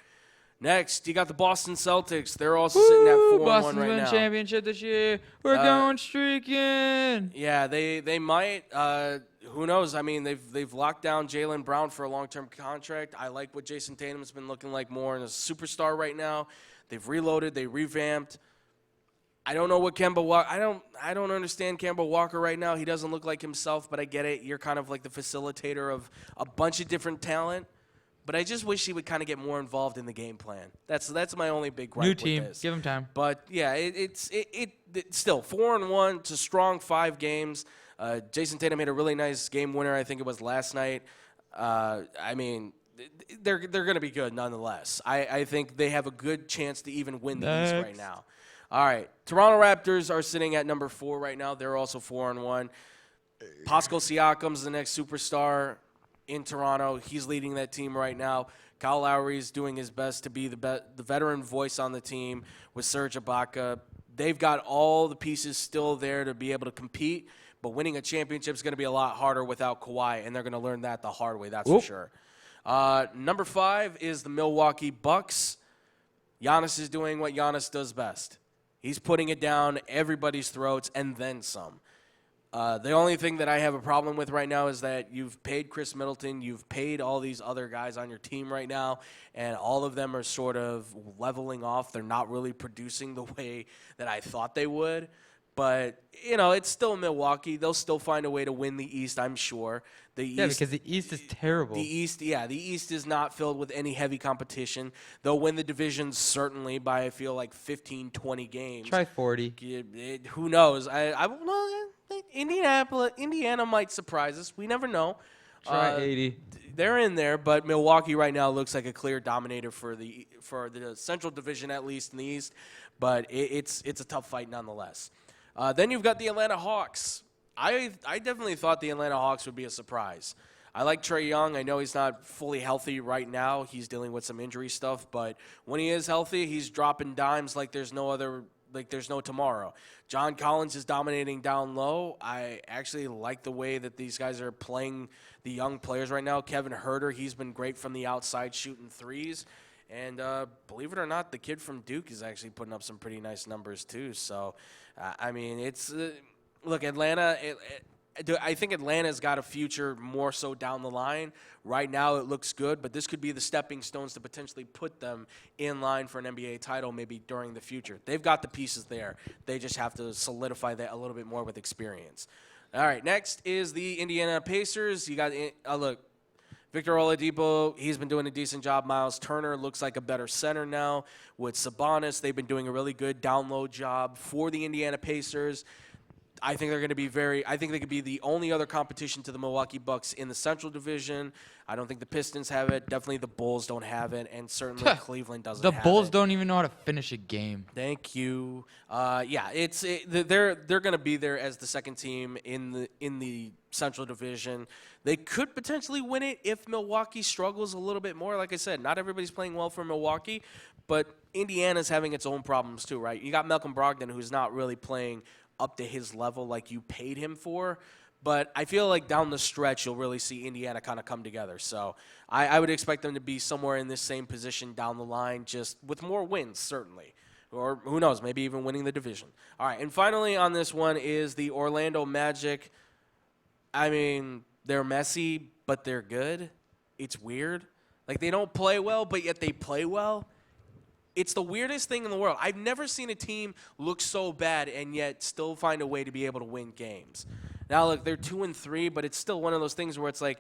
Next, you got the Boston Celtics. They're also sitting at 4-1 Boston's right win now. championship this year. We're going streaking. Yeah, they might. Who knows? I mean, they've locked down Jaylen Brown for a long-term contract. I like what Jason Tatum's been looking like more as a superstar right now. They've reloaded. They revamped. I don't know what Kemba Walker. I don't understand Kemba Walker right now. He doesn't look like himself, but I get it. You're kind of like the facilitator of a bunch of different talent. But I just wish he would kind of get more involved in the game plan. That's my only big gripe New team, with this. give him time. But yeah, it's still 4-1. It's a strong 5 games. Jason Tatum hit a really nice game winner. I think it was last night. I mean, they're going to be good nonetheless. I think they have a good chance to even win the East right now. All right, Toronto Raptors are sitting at number 4 right now. They're also 4-1. Pascal Siakam's the next superstar in Toronto. He's leading that team right now. Kyle Lowry's doing his best to be the veteran voice on the team with Serge Ibaka. They've got all the pieces still there to be able to compete, but winning a championship is going to be a lot harder without Kawhi, and they're going to learn that the hard way, that's for sure. Number 5 is the Milwaukee Bucks. Giannis is doing what Giannis does best. He's putting it down everybody's throats and then some. The only thing that I have a problem with right now is that you've paid Chris Middleton, you've paid all these other guys on your team right now, and all of them are sort of leveling off. They're not really producing the way that I thought they would. But, it's still Milwaukee. They'll still find a way to win the East, I'm sure. Because the East is terrible. The East is not filled with any heavy competition. They'll win the division certainly by, I feel like, 15, 20 games. Try 40. Who knows? Indiana might surprise us. We never know. Try 80. They're in there, but Milwaukee right now looks like a clear dominator for the Central Division, at least in the East. But it's a tough fight nonetheless. Then you've got the Atlanta Hawks. I definitely thought the Atlanta Hawks would be a surprise. I like Trae Young. I know he's not fully healthy right now. He's dealing with some injury stuff. But when he is healthy, he's dropping dimes like there's no tomorrow. John Collins is dominating down low. I actually like the way that these guys are playing the young players right now. Kevin Huerter, he's been great from the outside shooting threes. And believe it or not, the kid from Duke is actually putting up some pretty nice numbers too. So, it's look, Atlanta. I think Atlanta's got a future more so down the line. Right now it looks good, but this could be the stepping stones to potentially put them in line for an NBA title maybe during the future. They've got the pieces there. They just have to solidify that a little bit more with experience. All right, next is the Indiana Pacers. You got Victor Oladipo, he's been doing a decent job. Miles Turner looks like a better center now. With Sabonis, they've been doing a really good down-low job for the Indiana Pacers. I think they're going to be I think they could be the only other competition to the Milwaukee Bucks in the Central Division. I don't think the Pistons have it. Definitely the Bulls don't have it, and certainly Cleveland doesn't have it. The Bulls don't even know how to finish a game. Thank you. They're going to be there as the second team in the Central Division. They could potentially win it if Milwaukee struggles a little bit more. Like I said, not everybody's playing well for Milwaukee, but Indiana's having its own problems too, right? You got Malcolm Brogdon, who's not really playing up to his level like you paid him for. But I feel like down the stretch, you'll really see Indiana kind of come together. So I would expect them to be somewhere in this same position down the line, just with more wins, certainly. Or who knows, maybe even winning the division. All right, and finally on this one is the Orlando Magic. I mean, they're messy, but they're good. It's weird. Like, they don't play well, but yet they play well. It's the weirdest thing in the world. I've never seen a team look so bad and yet still find a way to be able to win games. Now, look, they're 2-3, but it's still one of those things where it's like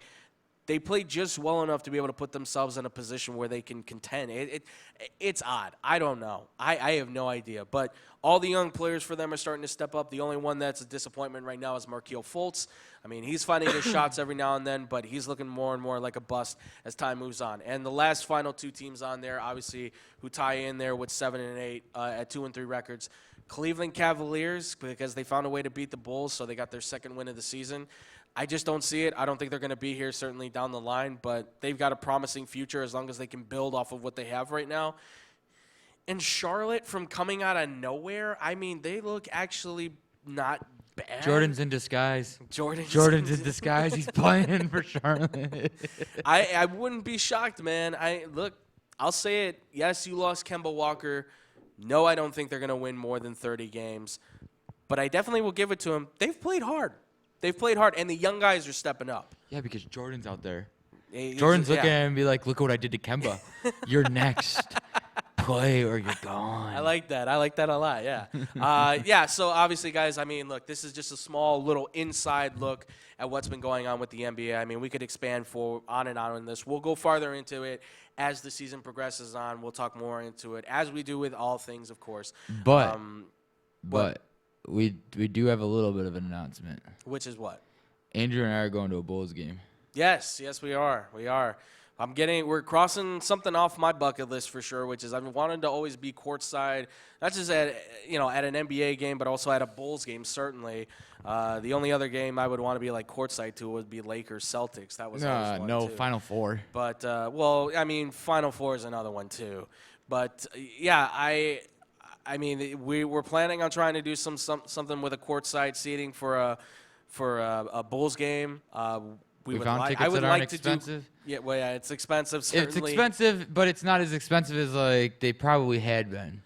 they play just well enough to be able to put themselves in a position where they can contend. It's odd. I don't know. I have no idea. But all the young players for them are starting to step up. The only one that's a disappointment right now is Markelle Fultz. I mean, he's finding his shots every now and then, but he's looking more and more like a bust as time moves on. And the last final two teams on there, obviously, who tie in there with 7 and 8 at 2-3 records, Cleveland Cavaliers, because they found a way to beat the Bulls, so they got their second win of the season. I just don't see it. I don't think they're going to be here certainly down the line, but they've got a promising future as long as they can build off of what they have right now. And Charlotte, from coming out of nowhere, I mean, they look actually not bad. Jordan's in disguise. Jordan's in disguise. He's playing for Charlotte. I wouldn't be shocked, man. I'll say it. Yes, you lost Kemba Walker. No, I don't think they're going to win more than 30 games. But I definitely will give it to them. They've played hard. And the young guys are stepping up. Yeah, because Jordan's out there. Jordan's looking at him and be like, look at what I did to Kemba. You're next. Play or you're gone. I like that a lot, yeah. So obviously, guys, I mean, look, this is just a small little inside look at what's been going on with the NBA. I mean, we could expand on and on this. We'll go farther into it as the season progresses on. We'll talk more into it, as we do with all things, of course. But we do have a little bit of an announcement. Which is what? Andrew and I are going to a Bulls game. Yes, we are. We're crossing something off my bucket list for sure, which is I've wanted to always be courtside, not just at an NBA game, but also at a Bulls game, certainly. The only other game I would want to be like courtside to would be Lakers Celtics. That was no Final Four. But Final Four is another one too. But yeah, I mean, we're planning on trying to do something with a courtside seating for a Bulls game. We found tickets that aren't expensive. It's expensive. Certainly. It's expensive, but it's not as expensive as like they probably had been.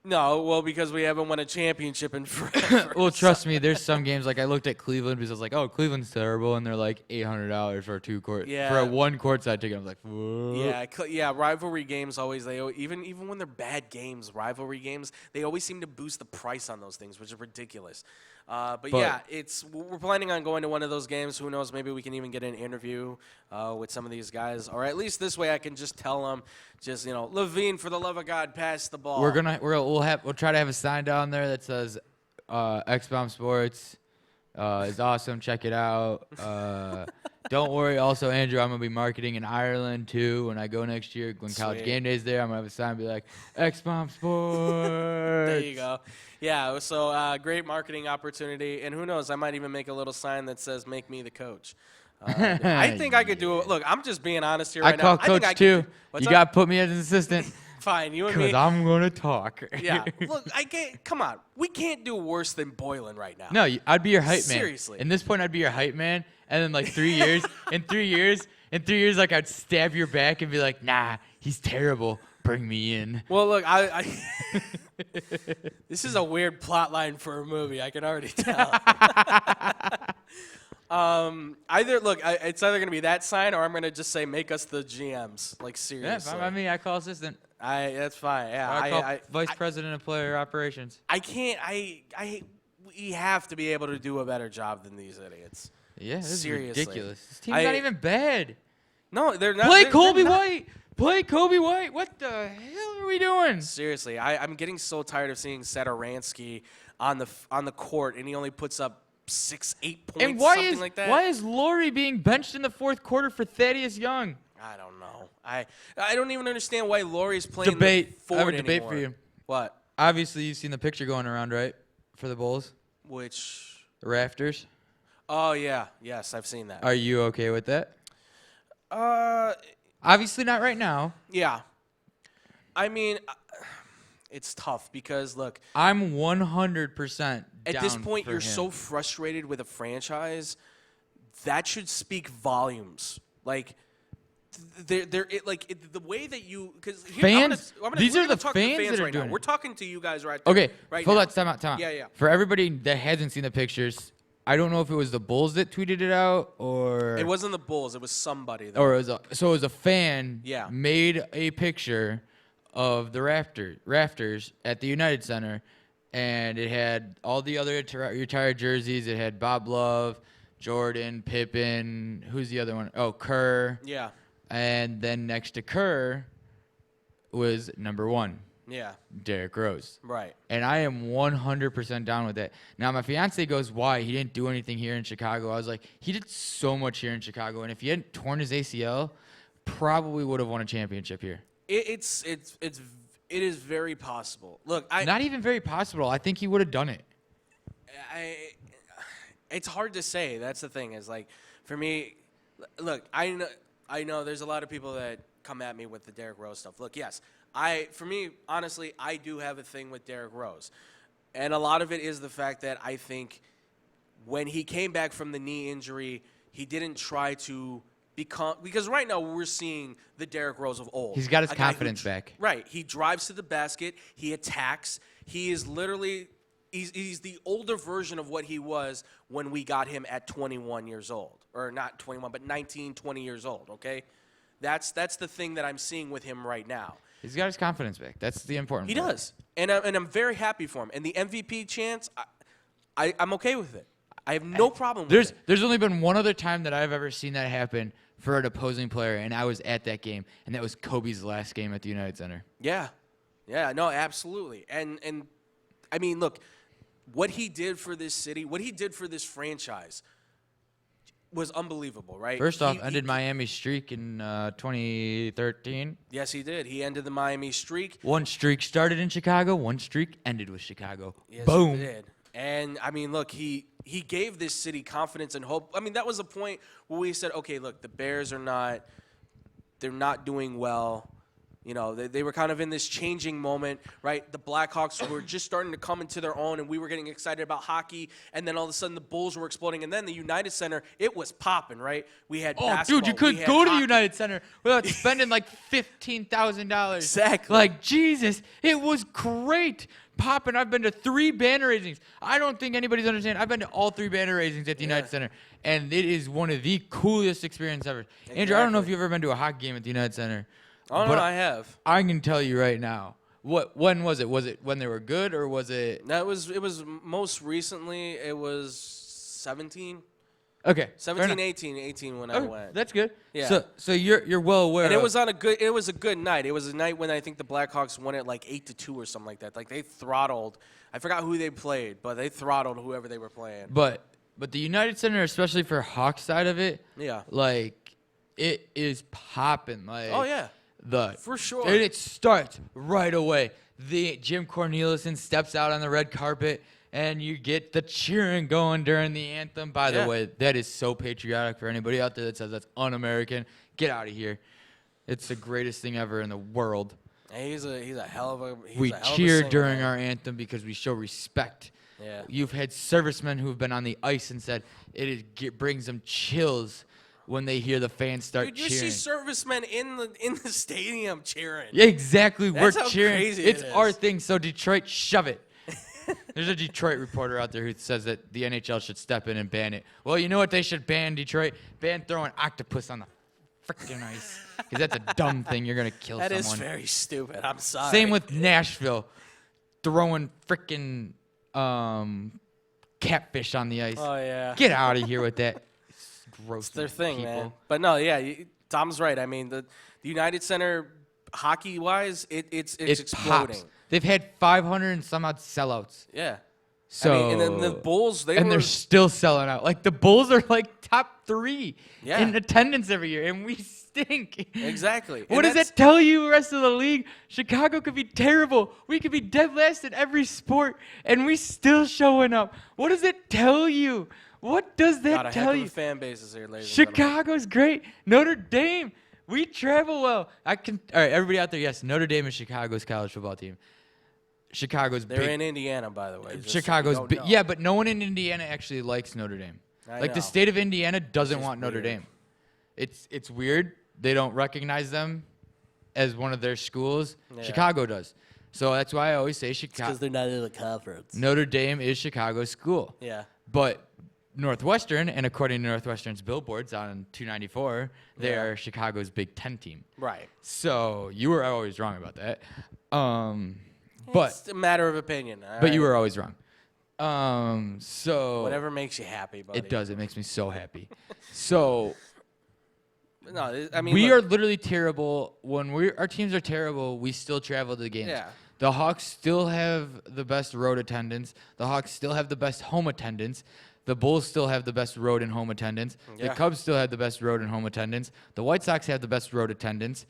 No, well, because we haven't won a championship in forever. Well, trust me, there's some games like I looked at Cleveland because I was like, oh, Cleveland's terrible, and they're like $800 for for a one courtside ticket. I was like, whoa. Yeah. Rivalry games even when they're bad games, rivalry games, they always seem to boost the price on those things, which is ridiculous. But yeah, we're planning on going to one of those games. Who knows? Maybe we can even get an interview with some of these guys, or at least this way I can just tell them, Levine, for the love of God, pass the ball. We'll try to have a sign down there that says X-Bomb Sports is awesome. Check it out. Don't worry. Also, Andrew, I'm gonna be marketing in Ireland too when I go next year. When College Game Day's there, I'm gonna have a sign be like X-Bomb Sports. There you go. Yeah. So great marketing opportunity, and who knows? I might even make a little sign that says "Make me the coach." I think I could do it. Look, I'm just being honest here right now. I call coach too. You got to put me as an assistant. Fine, you and me. Because I'm going to talk. Yeah. Look, I can't. Come on. We can't do worse than Boylan right now. No, I'd be your hype man. Seriously. In this point, I'd be your hype man. And then, like, 3 years, in 3 years, like, I'd stab your back and be like, nah, he's terrible. Bring me in. Well, look, this is a weird plot line for a movie. I can already tell. It's either gonna be that sign or I'm gonna just say make us the GMs. Like seriously. Yeah, I mean, I call assistant. That's fine. Yeah, I call vice president of player operations. I can't. We have to be able to do a better job than these idiots. Yeah, this seriously. is ridiculous. This team's not even bad. No, they're not. Play Kobe White. Play Kobe White. What the hell are we doing? Seriously, I'm getting so tired of seeing Satoransky on the court, and he only puts up 6-8 points, and something like that. Why is Laurie being benched in the fourth quarter for Thaddeus Young? I don't know. I don't even understand why Laurie's playing the forward I have a debate anymore. for you. What? Obviously, you've seen the picture going around, right, for the Bulls? Which? The rafters. Oh, yeah. Yes, I've seen that. Are you okay with that? Obviously not right now. Yeah. I mean, it's tough because, look. I'm 100% down at this point, for you're him. so frustrated with a franchise. That should speak volumes. Like, the way that you, because fans. These are the fans that are right doing now. it. We're talking to you guys right Okay, right hold now. on, time out. Yeah. For everybody that hasn't seen the pictures, I don't know if it was the Bulls that tweeted it out or it wasn't the Bulls. It was somebody. Though. Or it was a fan. Yeah. Made a picture of the rafters at the United Center, and it had all the other retired jerseys. It had Bob Love, Jordan, Pippen. Who's the other one? Oh, Kerr. Yeah. And then next to Kerr was number 1. Yeah. Derrick Rose. Right. And I am 100% down with that. Now, my fiance goes, why? He didn't do anything here in Chicago. I was like, he did so much here in Chicago. And if he hadn't torn his ACL, probably would have won a championship here. It is very possible. Look, not even very possible. I think he would have done it. It's hard to say. That's the thing. Is like, for me, look, I know there's a lot of people that come at me with the Derrick Rose stuff. Look, yes, for me, honestly, I do have a thing with Derrick Rose, and a lot of it is the fact that I think when he came back from the knee injury, he didn't try to become, because right now we're seeing the Derrick Rose of old. He's got his confidence back. Right. He drives to the basket. He attacks. He is literally he's the older version of what he was when we got him at 21 years old. Or not 21, but 19, 20 years old, okay? That's the thing that I'm seeing with him right now. He's got his confidence back. That's the important part. He does. And I'm very happy for him. And the MVP chance, I'm okay with it. I have no problem with it. There's only been one other time that I've ever seen that happen for an opposing player, and I was at that game, and that was Kobe's last game at the United Center. Yeah. Yeah, no, absolutely. And I mean, look, what he did for this city, what he did for this franchise was unbelievable, right? First off, ended Miami's streak in 2013. Yes, he did. He ended the Miami streak. One streak started in Chicago, one streak ended with Chicago. Yes, Boom. He did. And, I mean, look, he gave this city confidence and hope. I mean, that was a point where we said, okay, look, the Bears they're not doing well. You know, they were kind of in this changing moment, right? The Blackhawks were just starting to come into their own, and we were getting excited about hockey. And then all of a sudden, the Bulls were exploding. And then the United Center, it was popping, right? We had basketball. Dude, you couldn't go to the United Center without spending like $15,000. Exactly. Like, Jesus, it was great. Popping. I've been to 3 banner raisings. I don't think anybody's understanding. I've been to all 3 banner raisings at the United Center, and it is one of the coolest experiences ever. Exactly. Andrew, I don't know if you've ever been to a hockey game at the United Center. Oh, no, I have. I can tell you right now. When was it? Was it when they were good, or was it? It was most recently. It was 17. Okay. 17, 18 when I went. That's good. Yeah. So you're well aware. And it was a good night. It was a night when I think the Blackhawks won it like 8-2 or something like that. Like they throttled. I forgot who they played, but they throttled whoever they were playing. But the United Center, especially for Hawks side of it, like it is popping. Like oh yeah. For sure. And it starts right away. The Jim Cornelison steps out on the red carpet, and you get the cheering going during the anthem. By the way, that is so patriotic for anybody out there that says that's un-American. Get out of here. It's the greatest thing ever in the world. He's a hell of a. We cheer during our anthem because we show respect. Yeah. You've had servicemen who've been on the ice and said it brings them chills when they hear the fans start cheering. Dude, you see servicemen in the stadium cheering. Yeah, exactly. That's We're how cheering. crazy It's it is. our thing. So Detroit, shove it. There's a Detroit reporter out there who says that the NHL should step in and ban it. Well, you know what they should ban, Detroit? Ban throwing octopus on the freaking ice. Because that's a dumb thing. You're going to kill someone. That is very stupid. I'm sorry. Same with Nashville. Throwing freaking catfish on the ice. Oh, yeah. Get out of here with that. Gross. It's their thing, people. man. But no, yeah, Tom's right. I mean, the United Center, hockey-wise, it's exploding. Pops. They've had 500 and some odd sellouts. Yeah. So I mean, and then the Bulls, they're still selling out. Like the Bulls are like top 3 Yeah. in attendance every year, and we stink. Exactly. What does that tell you, rest of the league? Chicago could be terrible. We could be dead last in every sport, and we still showing up. What does it tell you? What does that tell you? Fan bases here, ladies and Chicago's great. Notre Dame, we travel well. All right, everybody out there, yes, Notre Dame is Chicago's college football team. Chicago's They're big. in Indiana, by the way. Chicago's big. Yeah, but no one in Indiana actually likes Notre Dame. I the know. state of Indiana doesn't want Notre weird. Dame. It's weird. They don't recognize them as one of their schools. Yeah. Chicago does. So that's why I always say Chicago. Because they're not in the conference. Notre Dame is Chicago's school. Yeah. But Northwestern, and according to Northwestern's billboards on 294, they are Chicago's Big Ten team. Right. So you were always wrong about that. But it's a matter of opinion. But you were always wrong. So whatever makes you happy, buddy. It does. It makes me so happy. So no, I mean we are literally terrible. When our teams are terrible, we still travel to the games. Yeah. The Hawks still have the best road attendance. The Hawks still have the best home attendance. The Bulls still have the best road and home attendance. Yeah. The Cubs still have the best road and home attendance. The White Sox have the best road attendance.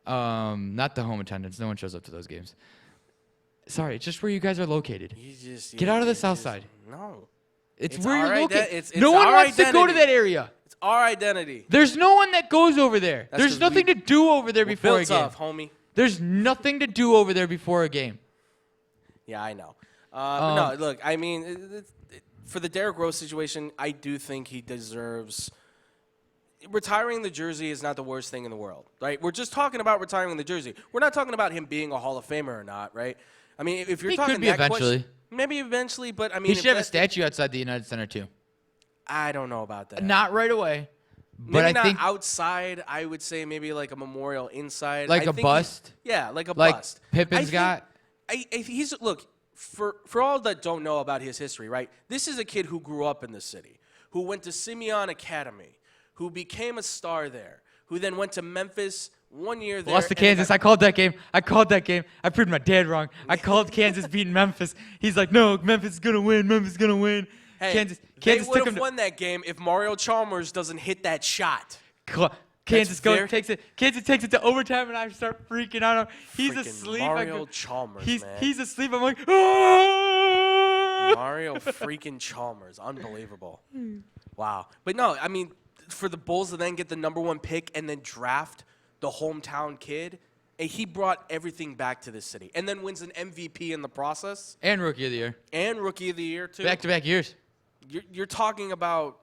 Not the home attendance. No one shows up to those games. Sorry, it's just where you guys are located. Get out of the South Side. No. It's where you're located. It's no one wants identity. to go to that area. It's our identity. There's no one that goes over there. That's There's nothing to do over there before a built game. tough, homie. There's nothing to do over there before a game. Yeah, I know. But no, look, I mean, for the Derrick Rose situation, I do think he deserves. Retiring the jersey is not the worst thing in the world, right? We're just talking about retiring the jersey. We're not talking about him being a Hall of Famer or not, right? I mean, if you're talking could be that eventually. maybe eventually, but I mean, He should have a statue outside the United Center too. I don't know about that. Not right away, but Maybe I not think outside. I would say maybe like a memorial inside, like I a think bust. Yeah, like a Like bust. Pippen's got. He's look for all that don't know about his history, right? This is a kid who grew up in the city, who went to Simeon Academy, who became a star there, who then went to Memphis 1 year there. Lost to Kansas. I called that game. I proved my dad wrong. I called Kansas beating Memphis. He's like, no, Memphis is gonna win. Memphis is gonna win. Hey, Kansas they took would him have to won that game if Mario Chalmers doesn't hit that shot. Kansas takes it. Kansas takes it to overtime, and I start freaking out. He's Freaking asleep. Mario Chalmers, man. He's asleep. I'm like, oh! Mario freaking Chalmers, unbelievable. Wow. But no, I mean, for the Bulls to then get the #1 pick and then draft the hometown kid, And he brought everything back to this city. And then wins an MVP in the process. And Rookie of the Year. And Rookie of the Year, too. Back-to-back years. You're talking about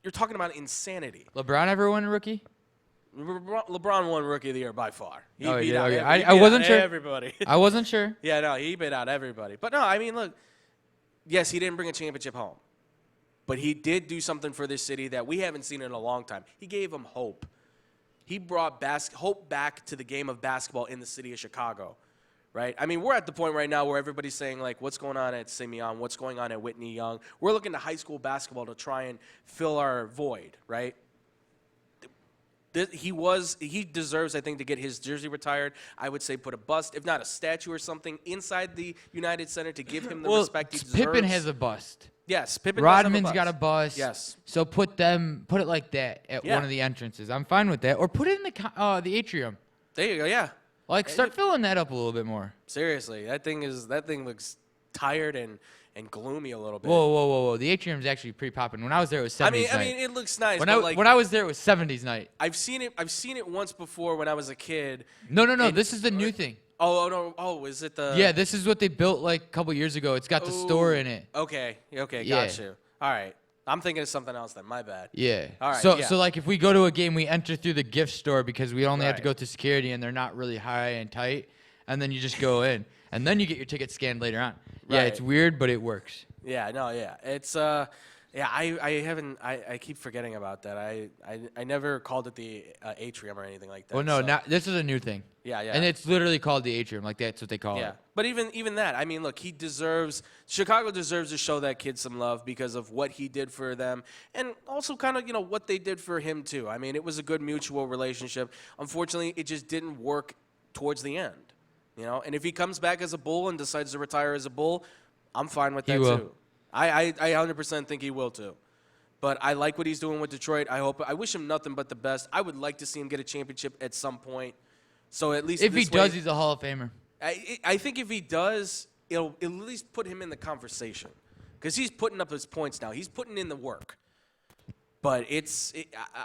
insanity. LeBron ever won a Rookie? LeBron won Rookie of the Year by far. He oh, beat yeah, out, okay. he I beat wasn't out sure. Everybody. I wasn't sure. Yeah, no, he beat out everybody. But no, I mean, look, yes, he didn't bring a championship home. But he did do something for this city that we haven't seen in a long time. He gave them hope. He brought hope back to the game of basketball in the city of Chicago, right? I mean, we're at the point right now where everybody's saying, like, what's going on at Simeon? What's going on at Whitney Young? We're looking to high school basketball to try and fill our void, right? He deserves, I think, to get his jersey retired. I would say put a bust, if not a statue or something, inside the United Center to give him the respect he deserves. Pippen has a bust. Yes, Pippen Rodman's does have a bust. got a bust. Yes. So put it like that at one of the entrances. I'm fine with that. Or put it in the atrium. There you go. Yeah. Like start filling that up a little bit more. Seriously, that thing looks tired and gloomy a little bit. Whoa. The atrium's actually pretty popping. When I was there, it was 70s night. I mean, it looks nice. When I was there, it was 70s night. I've seen it once before when I was a kid. No. This is the new thing. Oh, no. Oh, is it the? Yeah, this is what they built like a couple years ago. It's got the store in it. Okay, Yeah. got you. All right. I'm thinking of something else then. My bad. Yeah. All right. So like if we go to a game, we enter through the gift store because we only have to Right. go through security and they're not really high and tight, and then you just go in and then you get your ticket scanned later on. Yeah, Right. it's weird, but it works. Yeah. No. Yeah. It's I keep forgetting about that. I never called it the atrium or anything like that. Well, no, so. this is a new thing. Yeah. And it's literally called the atrium. Like that's what they call Yeah, it. but even that, I mean, look, Chicago deserves to show that kid some love because of what he did for them and also kind of, what they did for him too. I mean, it was a good mutual relationship. Unfortunately, it just didn't work towards the end, and if he comes back as a Bull and decides to retire as a Bull, I'm fine with that too. I 100% think he will too. But I like what he's doing with Detroit. I wish him nothing but the best. I would like to see him get a championship at some point. So at least If he does, he's a Hall of Famer. I think if he does, it'll at least put him in the conversation because he's putting up his points now. He's putting in the work. But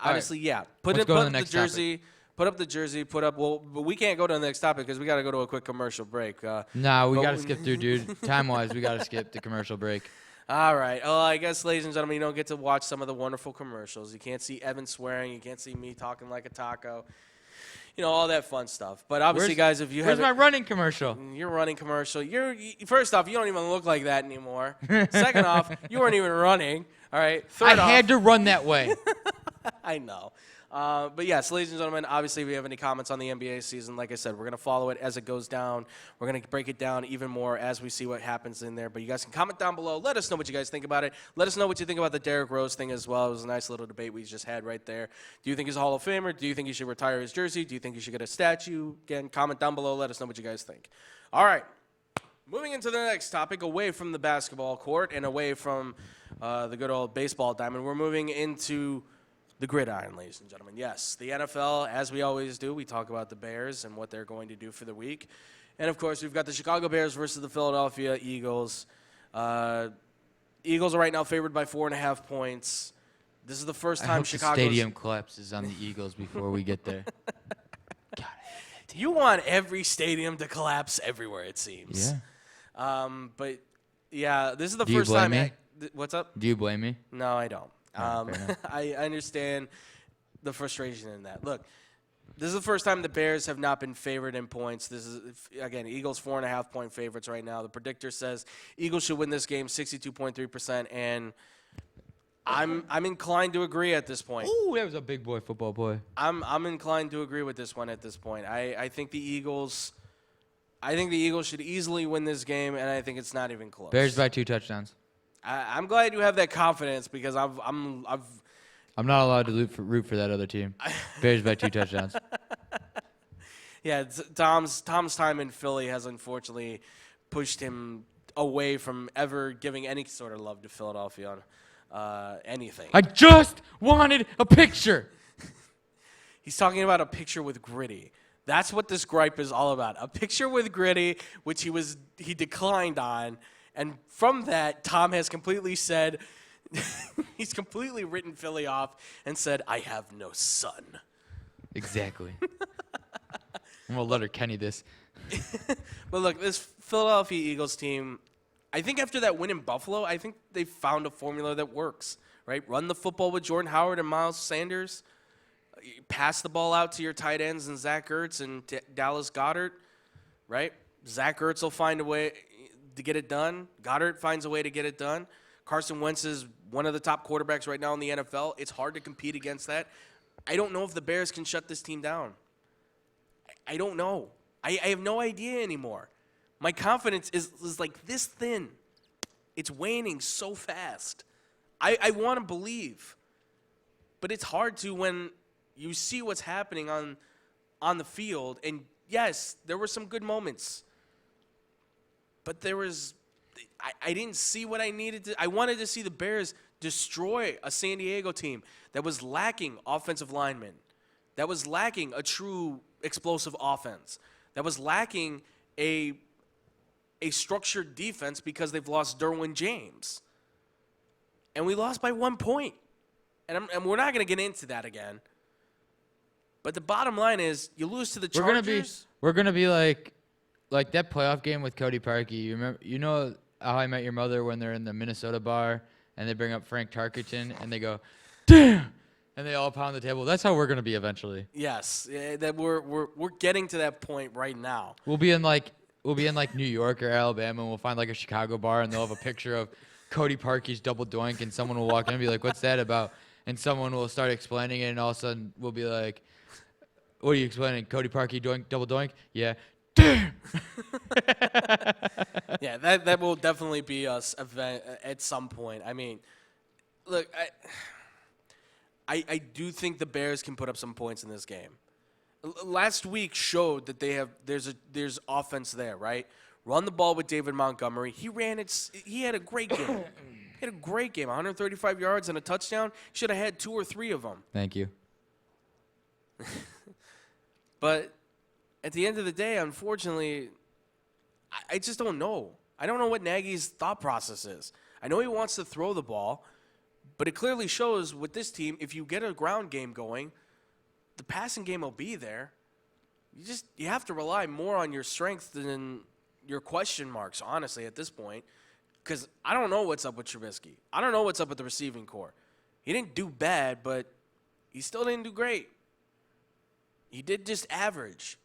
honestly, yeah. Put up the jersey. Put up the jersey. Well, but we can't go to the next topic because we got to go to a quick commercial break. We got to skip through, dude. Time-wise, we got to skip the commercial break. All right. Well, I guess, ladies and gentlemen, you don't get to watch some of the wonderful commercials. You can't see Evan swearing. You can't see me talking like a taco. All that fun stuff. But obviously, guys, if you have... Where's my running commercial? Your running commercial. First off, you don't even look like that anymore. Second off, you weren't even running. All right. Third off, had to run that way. I know. But yes, ladies and gentlemen, obviously if you have any comments on the NBA season, like I said, we're going to follow it as it goes down. We're going to break it down even more as we see what happens in there. But you guys can comment down below. Let us know what you guys think about it. Let us know what you think about the Derrick Rose thing as well. It was a nice little debate we just had right there. Do you think he's a Hall of Famer? Do you think he should retire his jersey? Do you think he should get a statue? Again, comment down below. Let us know what you guys think. All right. Moving into the next topic, away from the basketball court and away from the good old baseball diamond, we're moving into the gridiron, ladies and gentlemen. Yes, the NFL, as we always do, we talk about the Bears and what they're going to do for the week. And, of course, we've got the Chicago Bears versus the Philadelphia Eagles. Eagles are right now favored by 4.5 points. This is the first time Chicago's... the stadium collapses on the Eagles before we get there. God, you want every stadium to collapse everywhere, it seems. Yeah. But, yeah, this is the Do you first blame time... me? What's up? Do you blame me? No, I don't. Fair enough. I understand the frustration in that. Look, this is the first time the Bears have not been favored in points. This is, again, Eagles 4.5-point favorites right now. The predictor says Eagles should win this game 62.3%, and I'm inclined to agree at this point. Ooh, that was a big boy football boy. I'm inclined to agree with this one at this point. I think the Eagles should easily win this game, and I think it's not even close. Bears by 2 touchdowns. I'm glad you have that confidence because I'm not allowed to root for that other team. Bears by 2 touchdowns. Yeah, Tom's time in Philly has unfortunately pushed him away from ever giving any sort of love to Philadelphia on anything. I just wanted a picture. He's talking about a picture with Gritty. That's what this gripe is all about. A picture with Gritty, which he declined on. And from that, Tom has completely said, he's completely written Philly off and said, I have no son. Exactly. I'm going to let her Kenny this. But look, this Philadelphia Eagles team, I think after that win in Buffalo, I think they found a formula that works, right? Run the football with Jordan Howard and Miles Sanders. Pass the ball out to your tight ends and Zach Ertz and Dallas Goedert, right? Zach Ertz will find a way to get it done. Goddard finds a way to get it done. Carson Wentz is one of the top quarterbacks right now in the NFL. It's hard to compete against that. I don't know if the Bears can shut this team down. I don't know. I have no idea anymore. My confidence is like this thin. It's waning so fast. I want to believe. But it's hard to when you see what's happening on the field. And, yes, there were some good moments. But there was I didn't see what I needed to. I wanted to see the Bears destroy a San Diego team that was lacking offensive linemen, that was lacking a true explosive offense, that was lacking a structured defense because they've lost Derwin James. And we lost by 1 point. And we're not going to get into that again. But the bottom line is you lose to the Chargers. We're going to be like that playoff game with Cody Parkey. You know How I Met Your Mother when they're in the Minnesota bar and they bring up Frank Tarkenton and they go, damn, and they all pound the table. That's how we're going to be eventually. Yes, that we're getting to that point right now. We'll be in like New York or Alabama and we'll find like a Chicago bar and they'll have a picture of Cody Parkey's double doink and someone will walk in and be like, what's that about? And someone will start explaining it and all of a sudden we'll be like, what are you explaining? Cody Parkey doink, double doink? Yeah. Damn. Yeah, that will definitely be us at some point. I mean, look, I do think the Bears can put up some points in this game. Last week showed that there's offense there, right? Run the ball with David Montgomery. He had a great game. He had a great game, 135 yards and a touchdown. Should have had 2 or 3 of them. Thank you. But at the end of the day, unfortunately, I just don't know. I don't know what Nagy's thought process is. I know he wants to throw the ball, but it clearly shows with this team, if you get a ground game going, the passing game will be there. You have to rely more on your strength than your question marks, honestly, at this point. Because I don't know what's up with Trubisky. I don't know what's up with the receiving core. He didn't do bad, but he still didn't do great. He did just average.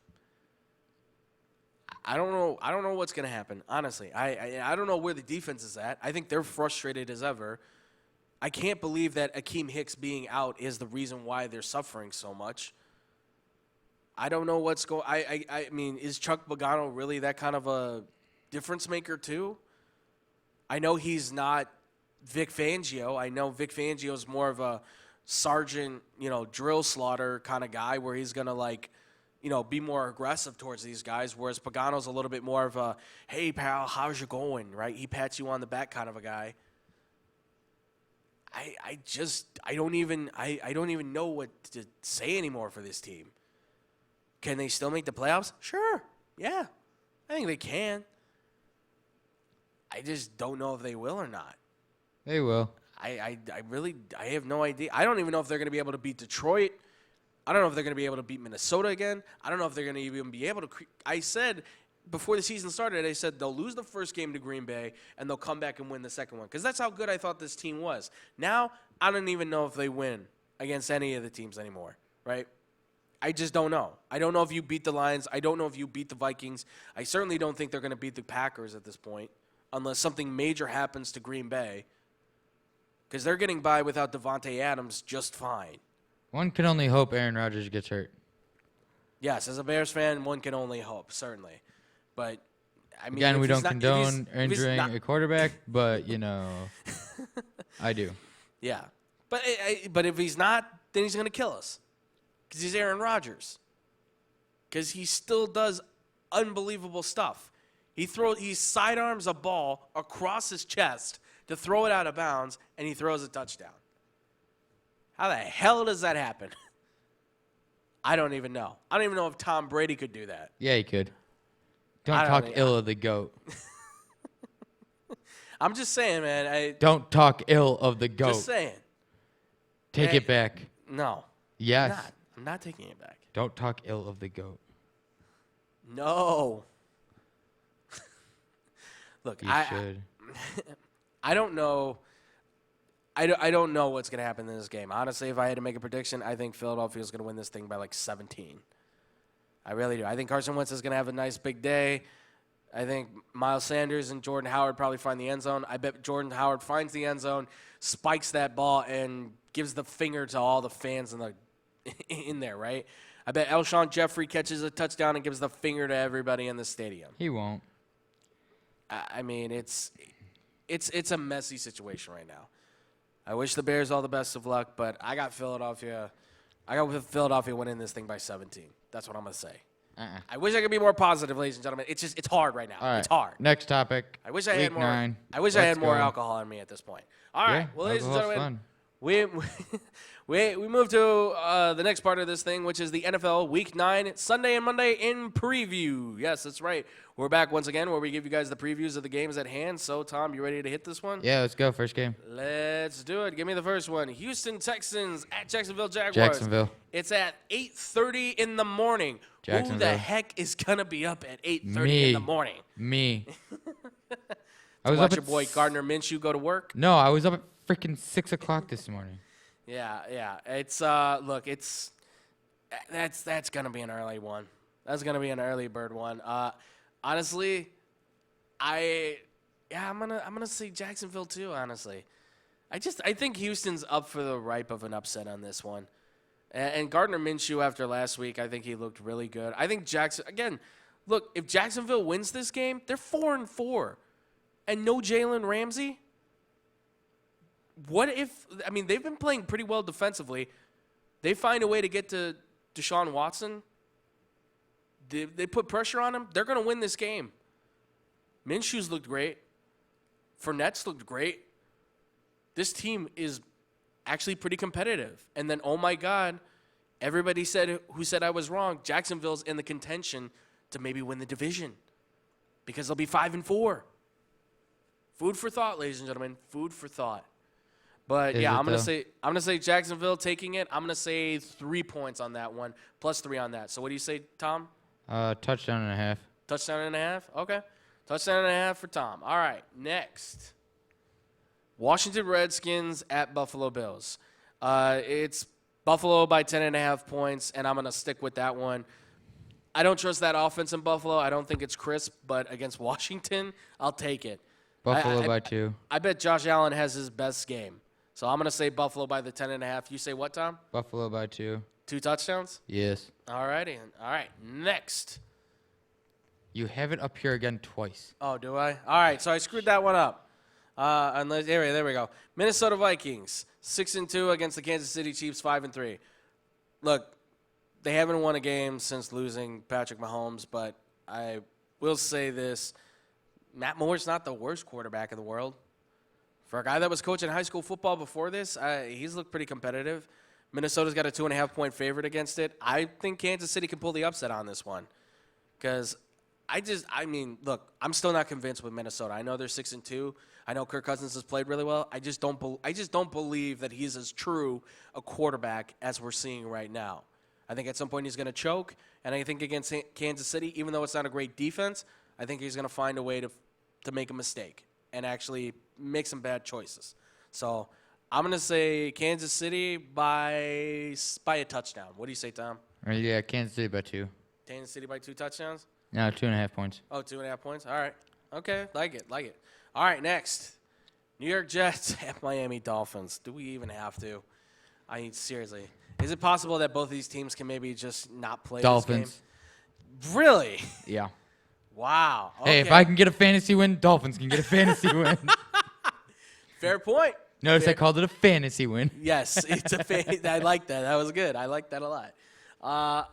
I don't know what's going to happen, honestly. I don't know where the defense is at. I think they're frustrated as ever. I can't believe that Akeem Hicks being out is the reason why they're suffering so much. I don't know what's going. I mean, is Chuck Pagano really that kind of a difference maker too? I know he's not Vic Fangio. I know Vic Fangio is more of a sergeant, drill slaughter kind of guy where he's gonna be more aggressive towards these guys. Whereas Pagano's a little bit more of a, hey pal, how's you going? Right? He pats you on the back kind of a guy. I don't even know what to say anymore for this team. Can they still make the playoffs? Sure. Yeah. I think they can. I just don't know if they will or not. They will. I have no idea. I don't even know if they're going to be able to beat Detroit. I don't know if they're going to be able to beat Minnesota again. I don't know if they're going to even be able to. I said before the season started, I said they'll lose the first game to Green Bay and they'll come back and win the second one because that's how good I thought this team was. Now, I don't even know if they win against any of the teams anymore, right? I just don't know. I don't know if you beat the Lions. I don't know if you beat the Vikings. I certainly don't think they're going to beat the Packers at this point unless something major happens to Green Bay because they're getting by without Devontae Adams just fine. One can only hope Aaron Rodgers gets hurt. Yes, as a Bears fan, one can only hope, certainly. But, I mean, again, we don't condone injuring a quarterback, but, I do. Yeah. But if he's not, then he's going to kill us because he's Aaron Rodgers. Because he still does unbelievable stuff. He sidearms a ball across his chest to throw it out of bounds, and he throws a touchdown. How the hell does that happen? I don't even know. I don't even know if Tom Brady could do that. Yeah, he could. Don't talk ill of the GOAT. I'm just saying, man. Don't talk ill of the GOAT. Just saying. Take it back. No. Yes. I'm not taking it back. Don't talk ill of the GOAT. No. Look, You should. I don't know. I don't know what's going to happen in this game. Honestly, if I had to make a prediction, I think Philadelphia is going to win this thing by like 17. I really do. I think Carson Wentz is going to have a nice big day. I think Miles Sanders and Jordan Howard probably find the end zone. I bet Jordan Howard finds the end zone, spikes that ball, and gives the finger to all the fans in there, right? I bet Alshon Jeffrey catches a touchdown and gives the finger to everybody in the stadium. He won't. I mean, it's a messy situation right now. I wish the Bears all the best of luck, but I got Philadelphia. I got Philadelphia winning this thing by 17. That's what I'm going to say. I wish I could be more positive, ladies and gentlemen. It's hard right now. All right. It's hard. Next topic. I wish I had more. 9. I wish I had more alcohol in me at this point. All right. Well, ladies and gentlemen, we move to the next part of this thing, which is the NFL Week 9 Sunday and Monday in preview. Yes, that's right. We're back once again where we give you guys the previews of the games at hand. So, Tom, you ready to hit this one? Yeah, let's go. First game. Let's do it. Give me the first one. Houston Texans at Jacksonville Jaguars. Jacksonville. It's at 8:30 in the morning. Who the heck is going to be up at 8:30 in the morning? Me. I was watch your boy Gardner Minshew go to work? No, I was up at freaking 6 o'clock this morning. Yeah. It's look, that's gonna be an early one. That's gonna be an early bird one. Honestly, I'm gonna say Jacksonville too. Honestly, I think Houston's up for the ripe of an upset on this one. And Gardner Minshew after last week, I think he looked really good. I think look, if Jacksonville wins this game, they're 4-4, and no Jalen Ramsey. What if – I mean, they've been playing pretty well defensively. They find a way to get to Deshaun Watson. They put pressure on him. They're going to win this game. Minshew's looked great. Fournette's looked great. This team is actually pretty competitive. And then, oh, my God, everybody who said I was wrong, Jacksonville's in the contention to maybe win the division because they'll be 5-4. Food for thought, ladies and gentlemen. Food for thought. But yeah, I'm gonna say Jacksonville taking it. I'm gonna say 3 points on that one, plus 3 on that. So what do you say, Tom? Touchdown and a half. Touchdown and a half? Okay. Touchdown and a half for Tom. All right, next. Washington Redskins at Buffalo Bills. It's Buffalo by 10.5 points, and I'm gonna stick with that one. I don't trust that offense in Buffalo. I don't think it's crisp, but against Washington, I'll take it. Buffalo by 2. I bet Josh Allen has his best game. So I'm going to say Buffalo by the 10.5. You say what, Tom? Buffalo by 2. 2 touchdowns? Yes. All righty. All right. Next. You have it up here again twice. Oh, do I? All right. So I screwed that one up. There we go. Minnesota Vikings, 6-2 against the Kansas City Chiefs, 5-3. Look, they haven't won a game since losing Patrick Mahomes, but I will say this. Matt Moore's not the worst quarterback in the world. For a guy that was coaching high school football before this, he's looked pretty competitive. Minnesota's got a 2.5-point favorite against it. I think Kansas City can pull the upset on this one. Because look, I'm still not convinced with Minnesota. I know they're 6-2. I know Kirk Cousins has played really well. I just don't believe that he's as true a quarterback as we're seeing right now. I think at some point he's going to choke. And I think against Kansas City, even though it's not a great defense, I think he's going to find a way to make a mistake and actually make some bad choices. So I'm going to say Kansas City by a touchdown. What do you say, Tom? Yeah, Kansas City by 2. Kansas City by 2 touchdowns? No, 2.5 points. Oh, 2.5 points? All right. Okay, like it. All right, next. New York Jets at Miami Dolphins. Do we even have to? I mean, seriously. Is it possible that both of these teams can maybe just not play Dolphins. this game? Really? Yeah. Wow. Okay. Hey, if I can get a fantasy win, Dolphins can get a fantasy win. Fair point. Notice I called it a fantasy win. Yes, it's a I like that. That was good. I like that a lot.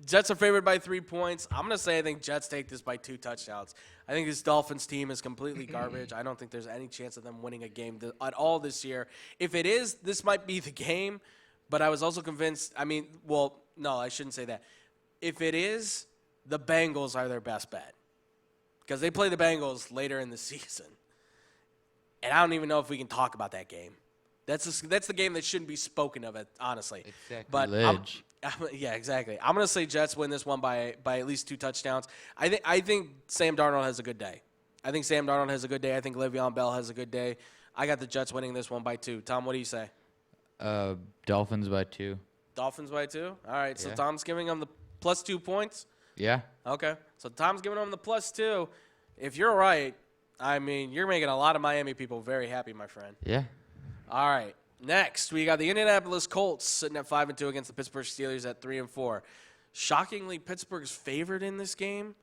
Jets are favored by 3 points. I'm going to say I think Jets take this by 2 touchdowns. I think this Dolphins team is completely garbage. I don't think there's any chance of them winning a game at all this year. If it is, this might be the game. But I was also convinced, no, I shouldn't say that. If it is, the Bengals are their best bet because they play the Bengals later in the season. And I don't even know if we can talk about that game That's the game that shouldn't be spoken of, honestly. Exactly. But yeah, exactly. I'm going to say Jets win this one by at least 2 touchdowns. I think Sam Darnold has a good day. I think Le'Veon Bell has a good day. I got the Jets winning this one by 2. Tom, what do you say? Dolphins by 2. Dolphins by 2? All right, so Yeah. Tom's giving them the plus 2 points? Yeah. Okay, so Tom's giving them the plus 2. If you're right, I mean, you're making a lot of Miami people very happy, my friend. Yeah. All right, next we got the Indianapolis Colts sitting at 5-2 against the Pittsburgh Steelers at 3-4. Shockingly, Pittsburgh's favored in this game.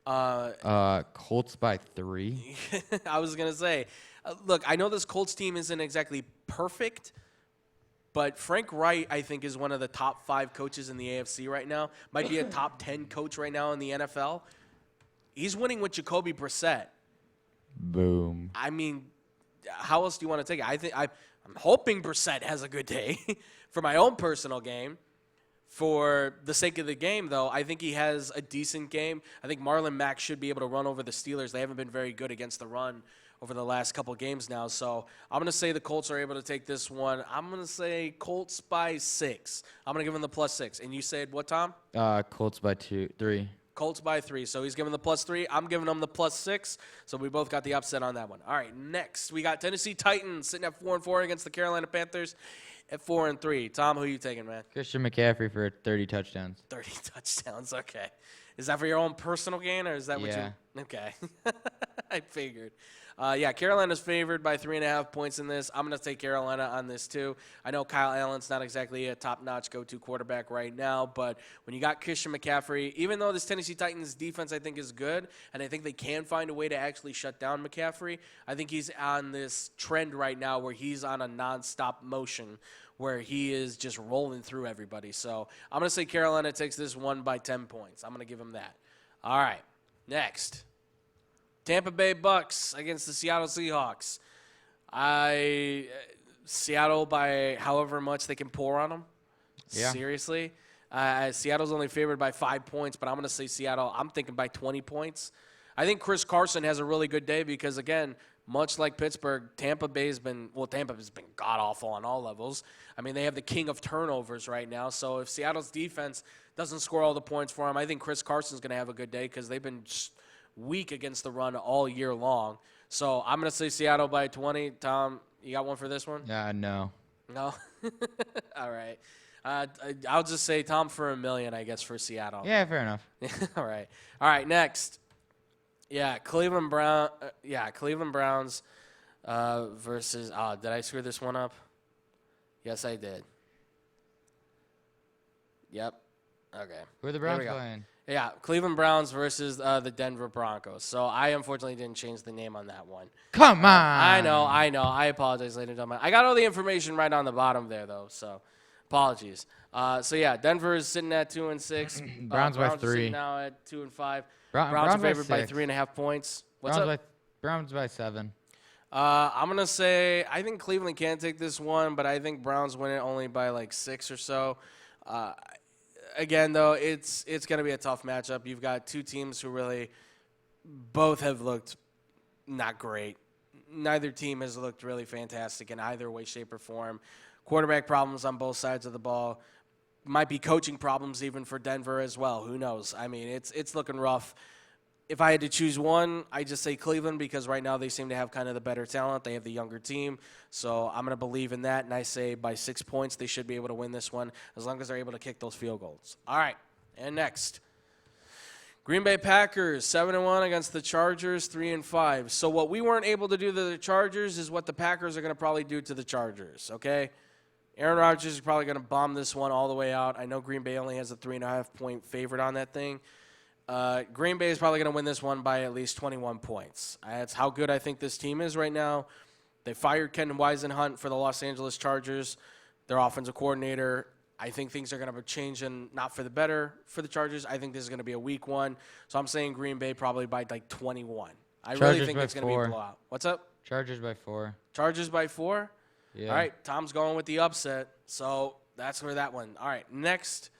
Colts by 3. I was going to say, look, I know this Colts team isn't exactly perfect, but Frank Wright, I think, is one of the top 5 coaches in the AFC right now. Might be a top 10 coach right now in the NFL. He's winning with Jacoby Brissett. Boom. I mean, how else do you want to take it? I'm hoping Brissett has a good day for my own personal game. For the sake of the game, though, I think he has a decent game. I think Marlon Mack should be able to run over the Steelers. They haven't been very good against the run over the last couple games now. So I'm going to say the Colts are able to take this one. I'm going to say Colts by 6. I'm going to give them the plus 6. And you said what, Tom? Colts by 3. Colts by 3. So he's giving the plus 3. I'm giving him the plus 6. So we both got the upset on that one. All right, next we got Tennessee Titans sitting at 4-4 against the Carolina Panthers at 4-3. Tom, who are you taking, man? Christian McCaffrey for 30 touchdowns. 30 touchdowns. Okay. Is that for your own personal gain, or is that what you? Okay. I figured. Yeah, Carolina's favored by 3.5 points in this. I'm going to take Carolina on this too. I know Kyle Allen's not exactly a top-notch go-to quarterback right now, but when you got Christian McCaffrey, even though this Tennessee Titans defense I think is good, and I think they can find a way to actually shut down McCaffrey, I think he's on this trend right now where he's on a nonstop motion where he is just rolling through everybody. So I'm going to say Carolina takes this one by 10 points. I'm going to give them that. All right, next. Tampa Bay Bucks against the Seattle Seahawks. Seattle by however much they can pour on them. Yeah. Seriously. Seattle's only favored by 5 points, but I'm going to say Seattle. I'm thinking by 20 points. I think Chris Carson has a really good day because, again, much like Pittsburgh, Tampa has been god-awful on all levels. I mean, they have the king of turnovers right now. So if Seattle's defense doesn't score all the points for them, I think Chris Carson's going to have a good day because they've been weak against the run all year long. So I'm going to say Seattle by 20. Tom, you got one for this one? No. No? All right. I'll just say Tom for $1 million, I guess, for Seattle. Yeah, fair enough. All right, next. Yeah, Cleveland Browns versus did I screw this one up? Yes, I did. Yep. Okay. Who are the Browns playing? Yeah, Cleveland Browns versus the Denver Broncos. So I unfortunately didn't change the name on that one. Come on. I know. I apologize, ladies and gentlemen. I got all the information right on the bottom there, though, so apologies. So, yeah, Denver is sitting at 2-6. Browns by 3. Sitting now at 2-5. Browns are favored by by 3.5 points. What's Browns up? Browns by 7. I'm going to say I think Cleveland can take this one, but I think Browns win it only by like 6 or so. Again, though, it's going to be a tough matchup. You've got two teams who really both have looked not great. Neither team has looked really fantastic in either way, shape, or form. Quarterback problems on both sides of the ball. Might be coaching problems even for Denver as well. Who knows? I mean, it's looking rough. If I had to choose one, I just say Cleveland because right now they seem to have kind of the better talent. They have the younger team. So I'm going to believe in that, and I say by 6 points they should be able to win this one as long as they're able to kick those field goals. All right, and next. Green Bay Packers, 7-1 against the Chargers, 3-5. So what we weren't able to do to the Chargers is what the Packers are going to probably do to the Chargers, okay? Aaron Rodgers is probably going to bomb this one all the way out. I know Green Bay only has a 3.5-point favorite on that thing. Green Bay is probably going to win this one by at least 21 points. That's how good I think this team is right now. They fired Ken Wisenhunt for the Los Angeles Chargers, their offensive coordinator. I think things are going to be changing, not for the better for the Chargers. I think this is going to be a weak one. So I'm saying Green Bay probably by like 21. I really think it's going to be a blowout. What's up? Chargers by 4. Chargers by 4? Yeah. All right, Tom's going with the upset. So that's where that one. All right, next.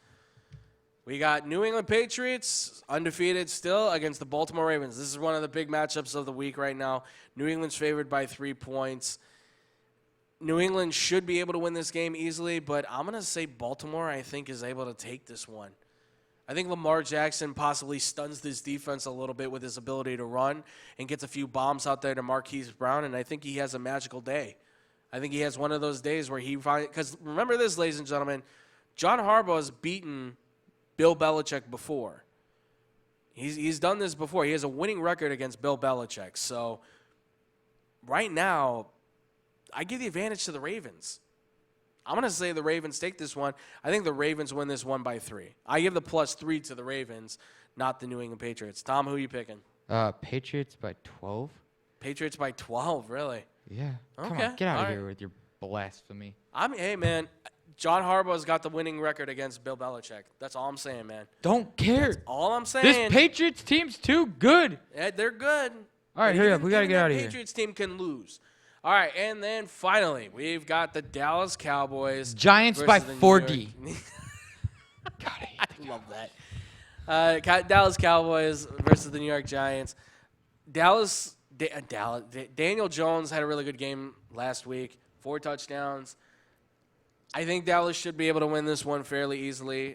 We got New England Patriots, undefeated still, against the Baltimore Ravens. This is one of the big matchups of the week right now. New England's favored by 3 points. New England should be able to win this game easily, but I'm going to say Baltimore, I think, is able to take this one. I think Lamar Jackson possibly stuns this defense a little bit with his ability to run and gets a few bombs out there to Marquise Brown, and I think he has a magical day. I think he has one of those days where he finds – because remember this, ladies and gentlemen, John Harbaugh has beaten Bill Belichick before. He's done this before. He has a winning record against Bill Belichick. So right now, I give the advantage to the Ravens. I'm going to say the Ravens take this one. I think the Ravens win this one by 3. I give the +3 to the Ravens, not the New England Patriots. Tom, who are you picking? Patriots by 12. Patriots by 12, really? Yeah. Okay. Come on, get out of here with your blasphemy. Hey, man, John Harbaugh's got the winning record against Bill Belichick. That's all I'm saying, man. Don't care. That's all I'm saying. This Patriots team's too good. Yeah, they're good. All right, hurry up. We got to get out of here. The Patriots team can lose. All right, and then finally, we've got the Dallas Cowboys. Giants by 40. God, I love that. Dallas Cowboys versus the New York Giants. Daniel Jones had a really good game last week, 4 touchdowns. I think Dallas should be able to win this one fairly easily.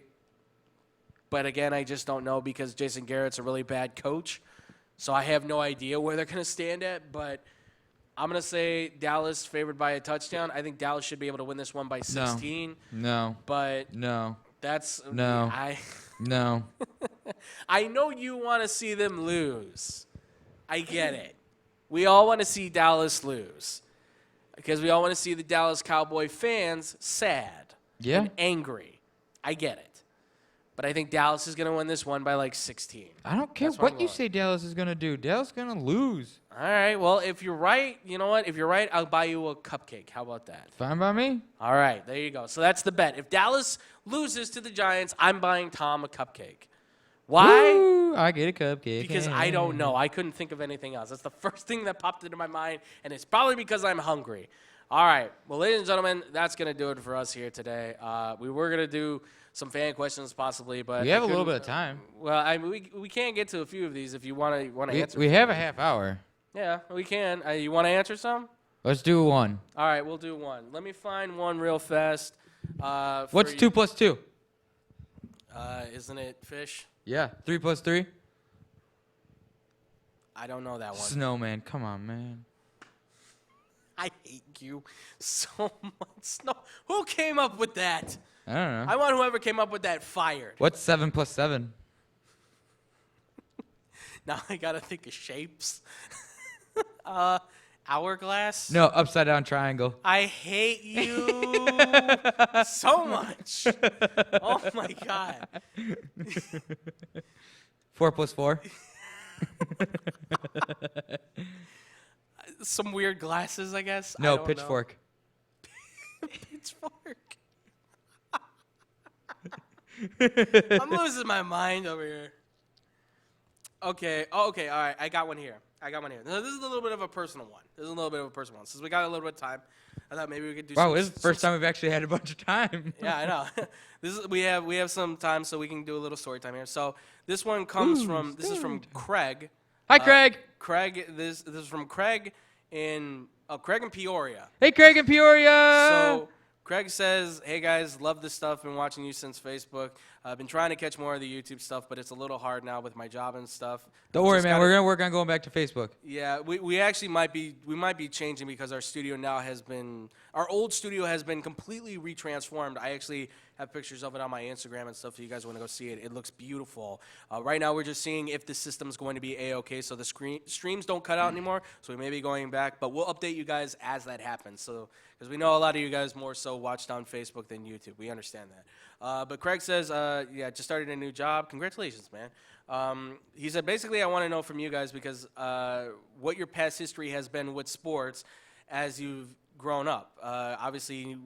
But again, I just don't know because Jason Garrett's a really bad coach. So I have no idea where they're going to stand at, but I'm going to say Dallas favored by a touchdown. I think Dallas should be able to win this one by 16. No. But no. That's no. No. I know you want to see them lose. I get it. We all want to see Dallas lose because we all want to see the Dallas Cowboy fans sad and angry. I get it. But I think Dallas is going to win this one by like 16. I don't care what you say Dallas is going to do. Dallas is going to lose. All right. Well, if you're right, you know what? If you're right, I'll buy you a cupcake. How about that? Fine by me. All right. There you go. So that's the bet. If Dallas loses to the Giants, I'm buying Tom a cupcake. Why? Woo, I get a cupcake. Because I don't know. I couldn't think of anything else. That's the first thing that popped into my mind, and it's probably because I'm hungry. All right. Well, ladies and gentlemen, that's going to do it for us here today. We were going to do some fan questions possibly, but we have a little bit of time. Well, we can get to a few of these if you want to answer. We have a half hour. Yeah, we can. You want to answer some? Let's do one. All right, we'll do one. Let me find one real fast. What's 2 plus 2? Isn't it fish? Yeah, 3 plus 3. I don't know that one. Snowman, come on, man. I hate you so much. Who came up with that? I don't know. I want whoever came up with that fired. What's 7 plus 7? Now I gotta think of shapes. Hourglass? No, upside down triangle. I hate you so much. Oh my God. 4 plus 4? Some weird glasses, I guess. No, I don't pitchfork. Know. Pitchfork. I'm losing my mind over here. Okay. Oh, okay. All right. I got one here. Now, this is a little bit of a personal one. Since we got a little bit of time, I thought maybe we could do. Wow, this is the first time we've actually had a bunch of time. Yeah, I know. We have some time, so we can do a little story time here. So this one comes from Craig. Hi, Craig. Craig. This is from Craig in Peoria. Hey, Craig in Peoria. So Craig says, "Hey guys, love this stuff. Been watching you since Facebook. I've been trying to catch more of the YouTube stuff, but it's a little hard now with my job and stuff." Don't worry, man. We're gonna work on going back to Facebook. Yeah, we actually might be changing because our old studio has been completely retransformed. I actually have pictures of it on my Instagram and stuff if you guys want to go see it. It looks beautiful. Right now we're just seeing if the system's going to be A-okay, so the streams don't cut out anymore, so we may be going back, but we'll update you guys as that happens. So because we know a lot of you guys more so watched on Facebook than YouTube. We understand that. But Craig says, just started a new job. Congratulations, man. He said, basically, I want to know from you guys because what your past history has been with sports as you've grown up. Obviously,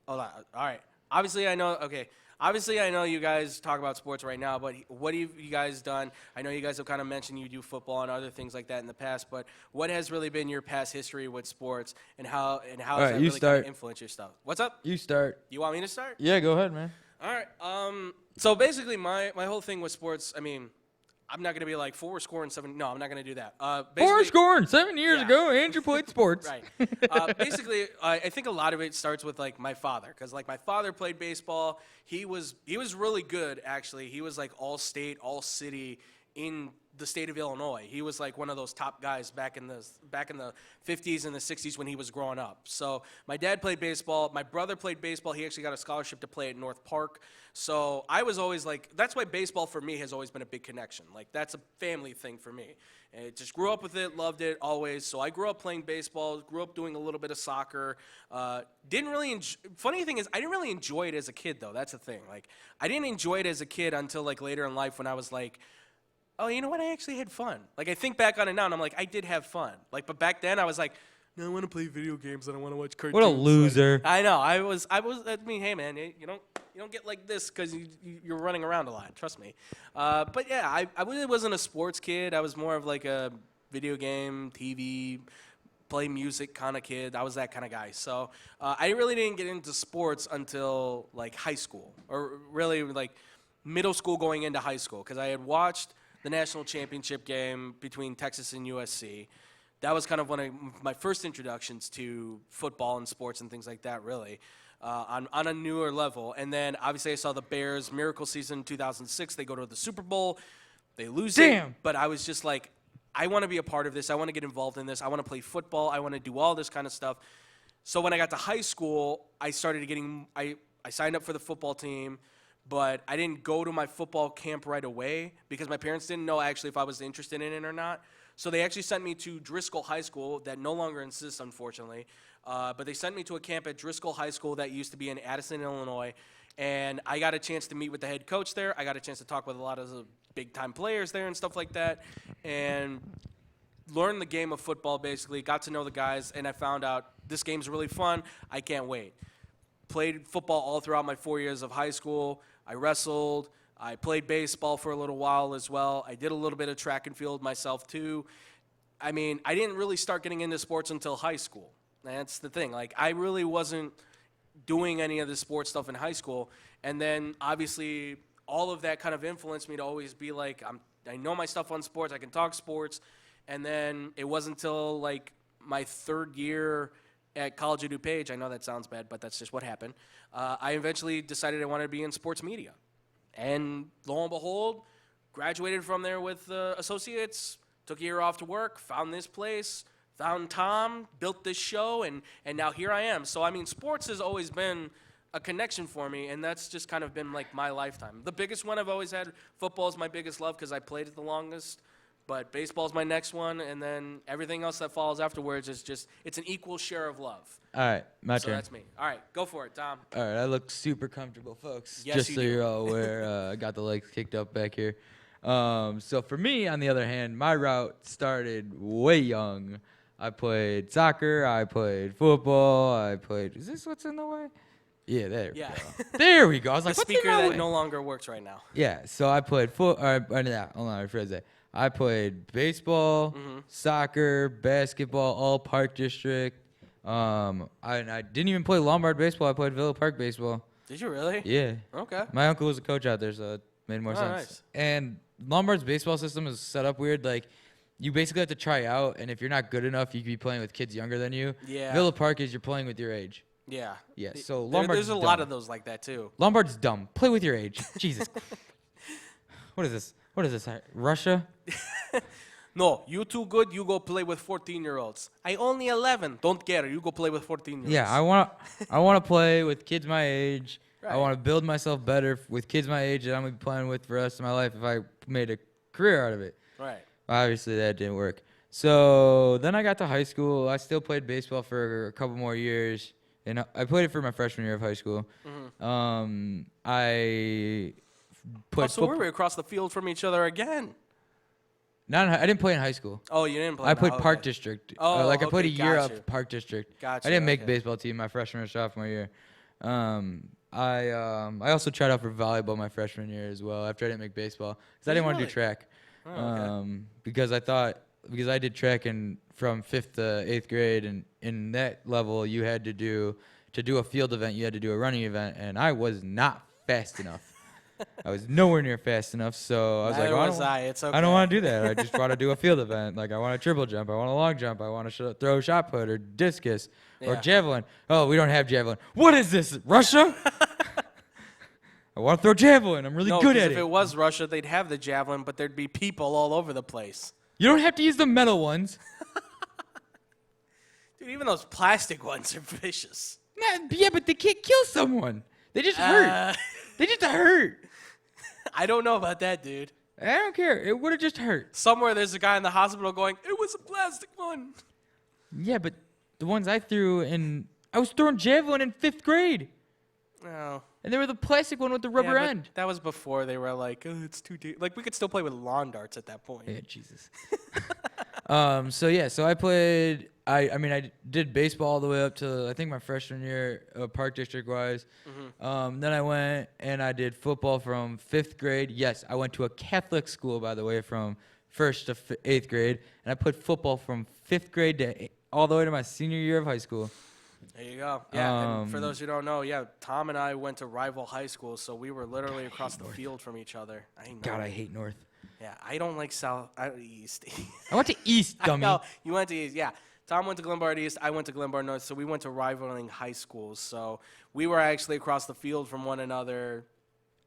hold on. All right. Obviously, I know you guys talk about sports right now, but what have you guys done? I know you guys have kind of mentioned you do football and other things like that in the past, but what has really been your past history with sports and how has that really kind of influenced your stuff? What's up? You start. You want me to start? Yeah, go ahead, man. All right. So basically, my whole thing with sports, I mean, I'm not going to be like 4 scoring 7. No, I'm not going to do that. 4 scoring 7 years ago, Andrew played sports. Right. Basically, I think a lot of it starts with like my father, because like my father played baseball. He was really good, actually. He was like all state, all city in the state of Illinois. He was like one of those top guys back in the 50s and the 60s when he was growing up. So my dad played baseball. My brother played baseball. He actually got a scholarship to play at North Park. So I was always like, that's why baseball for me has always been a big connection. Like that's a family thing for me. And just grew up with it, loved it always. So I grew up playing baseball, grew up doing a little bit of soccer. Didn't really funny thing is I didn't really enjoy it as a kid though. That's the thing. Like I didn't enjoy it as a kid until like later in life when I was like, oh, you know what? I actually had fun. Like, I think back on it now, and I'm like, I did have fun. Like, but back then, I was like, no, I want to play video games. I don't want to watch cartoons. What a loser. Like, I know. I mean, hey, man, you don't get like this because you're running around a lot. Trust me. But yeah, I really wasn't a sports kid. I was more of like a video game, TV, play music kind of kid. I was that kind of guy. So I really didn't get into sports until like high school, or really like middle school going into high school, because I had watched the national championship game between Texas and USC. That was kind of one of my first introductions to football and sports and things like that, really, on a newer level. And then, obviously, I saw the Bears' miracle season 2006. They go to the Super Bowl. They lose it. But I was just like, I want to be a part of this. I want to get involved in this. I want to play football. I want to do all this kind of stuff. So when I got to high school, I started getting – I signed up for the football team. But I didn't go to my football camp right away because my parents didn't know actually if I was interested in it or not. So they actually sent me to Driscoll High School that no longer exists, unfortunately. But they sent me to a camp at Driscoll High School that used to be in Addison, Illinois. And I got a chance to meet with the head coach there. I got a chance to talk with a lot of the big-time players there and stuff like that. And learn the game of football, basically. Got to know the guys. And I found out this game's really fun. I can't wait. Played football all throughout my 4 years of high school. I wrestled. I played baseball for a little while as well. I did a little bit of track and field myself too. I mean, I didn't really start getting into sports until high school. That's the thing. Like, I really wasn't doing any of the sports stuff in high school. And then, obviously, all of that kind of influenced me to always be like, I know my stuff on sports. I can talk sports. And then it wasn't until, like, my third year at College of DuPage, I know that sounds bad, but that's just what happened. I eventually decided I wanted to be in sports media. And lo and behold, graduated from there with associates, took a year off to work, found this place, found Tom, built this show, and now here I am. So, I mean, sports has always been a connection for me, and that's just kind of been like my lifetime. The biggest one I've always had, football is my biggest love because I played it the longest. But baseball is my next one, and then everything else that follows afterwards is just, it's an equal share of love. All right, my turn. So that's me. All right, go for it, Tom. All right, I look super comfortable, folks. Yes, just you so do. you're all aware, I got the legs kicked up back here. So for me, on the other hand, my route started way young. I played soccer, I played football, is this what's in the way? Yeah, there we go. There we go. I was like, the what's speaker in the that way? no longer works right now. Yeah, so I played hold on, rephrase that. I played baseball, soccer, basketball, all Park District. I didn't even play Lombard baseball. I played Villa Park baseball. Did you really? Yeah. Okay. My uncle was a coach out there, so it made more sense. Nice. And Lombard's baseball system is set up weird. Like, you basically have to try out, and if you're not good enough, you could be playing with kids younger than you. Yeah. Villa Park is you're playing with your age. Yeah. Yeah, so Lombard's There's a lot of those like that, too. Lombard's dumb. Play with your age. Jesus. What is this? Russia? No, you too good, you go play with 14-year-olds. I only 11. Don't care. You go play with 14-year-olds. Yeah, I want to play with kids my age. Right. I want to build myself better with kids my age that I'm going to be playing with for the rest of my life if I made a career out of it. Right. Obviously, that didn't work. So then I got to high school. I still played baseball for a couple more years. And I played it for my freshman year of high school. I played so we were across the field from each other again. I didn't play in high school. Oh, you didn't play? I played okay. Park District. Oh, I played a year gotcha. up Park District. Gotcha. I didn't make baseball team my freshman or sophomore year. I also tried out for volleyball my freshman year as well after I didn't make baseball because I didn't want to do track. Oh, okay. Because I did track from 5th to 8th grade, and in that level you had to do a field event, you had to do a running event, and I was not fast enough. I was nowhere near fast enough, so I was like, It's okay. I don't want to do that. I just want to do a field event. Like, I want to triple jump. I want to long jump. I want to throw shot put or discus or javelin. Oh, we don't have javelin. What is this, Russia? I want to throw javelin. I'm really good at it. If it was Russia, they'd have the javelin, but there'd be people all over the place. You don't have to use the metal ones. Dude, even those plastic ones are vicious. Yeah, but they can't kill someone. They just hurt. They just hurt. I don't know about that, dude. I don't care. It would have just hurt. Somewhere there's a guy in the hospital going, it was a plastic one. Yeah, but the ones I threw I was throwing javelin in 5th grade. Oh. And they were the plastic one with the rubber end. That was before they were like, oh, it's too deep. Like, we could still play with lawn darts at that point. Yeah, Jesus. So I played. I did baseball all the way up to I think my freshman year, Park District wise. Mm-hmm. Then I went and I did football from 5th grade. Yes, I went to a Catholic school, by the way, from 1st to 8th grade, and I played football from 5th grade to all the way to my senior year of high school. There you go. Yeah, and for those who don't know, Tom and I went to rival high schools, so we were literally across the field from each other. I hate North. Yeah, I don't like East. I went to East, dummy. No, you went to East, yeah. Tom went to Lombard East, I went to Lombard North, so we went to rivaling high schools. So we were actually across the field from one another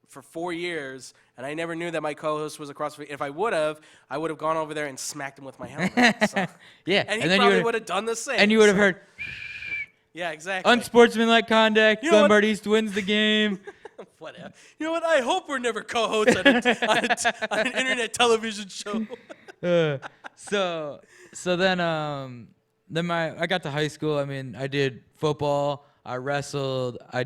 for 4 years, and I never knew that my co-host was across the field. If I would have gone over there and smacked him with my helmet. So. Yeah. And he probably would have done the same. And you would have heard... Yeah, exactly. Unsportsmanlike conduct. Lombard East wins the game. Whatever. You know what? I hope we're never co-hosts on an internet television show. So then I got to high school. I mean, I did football. I wrestled. I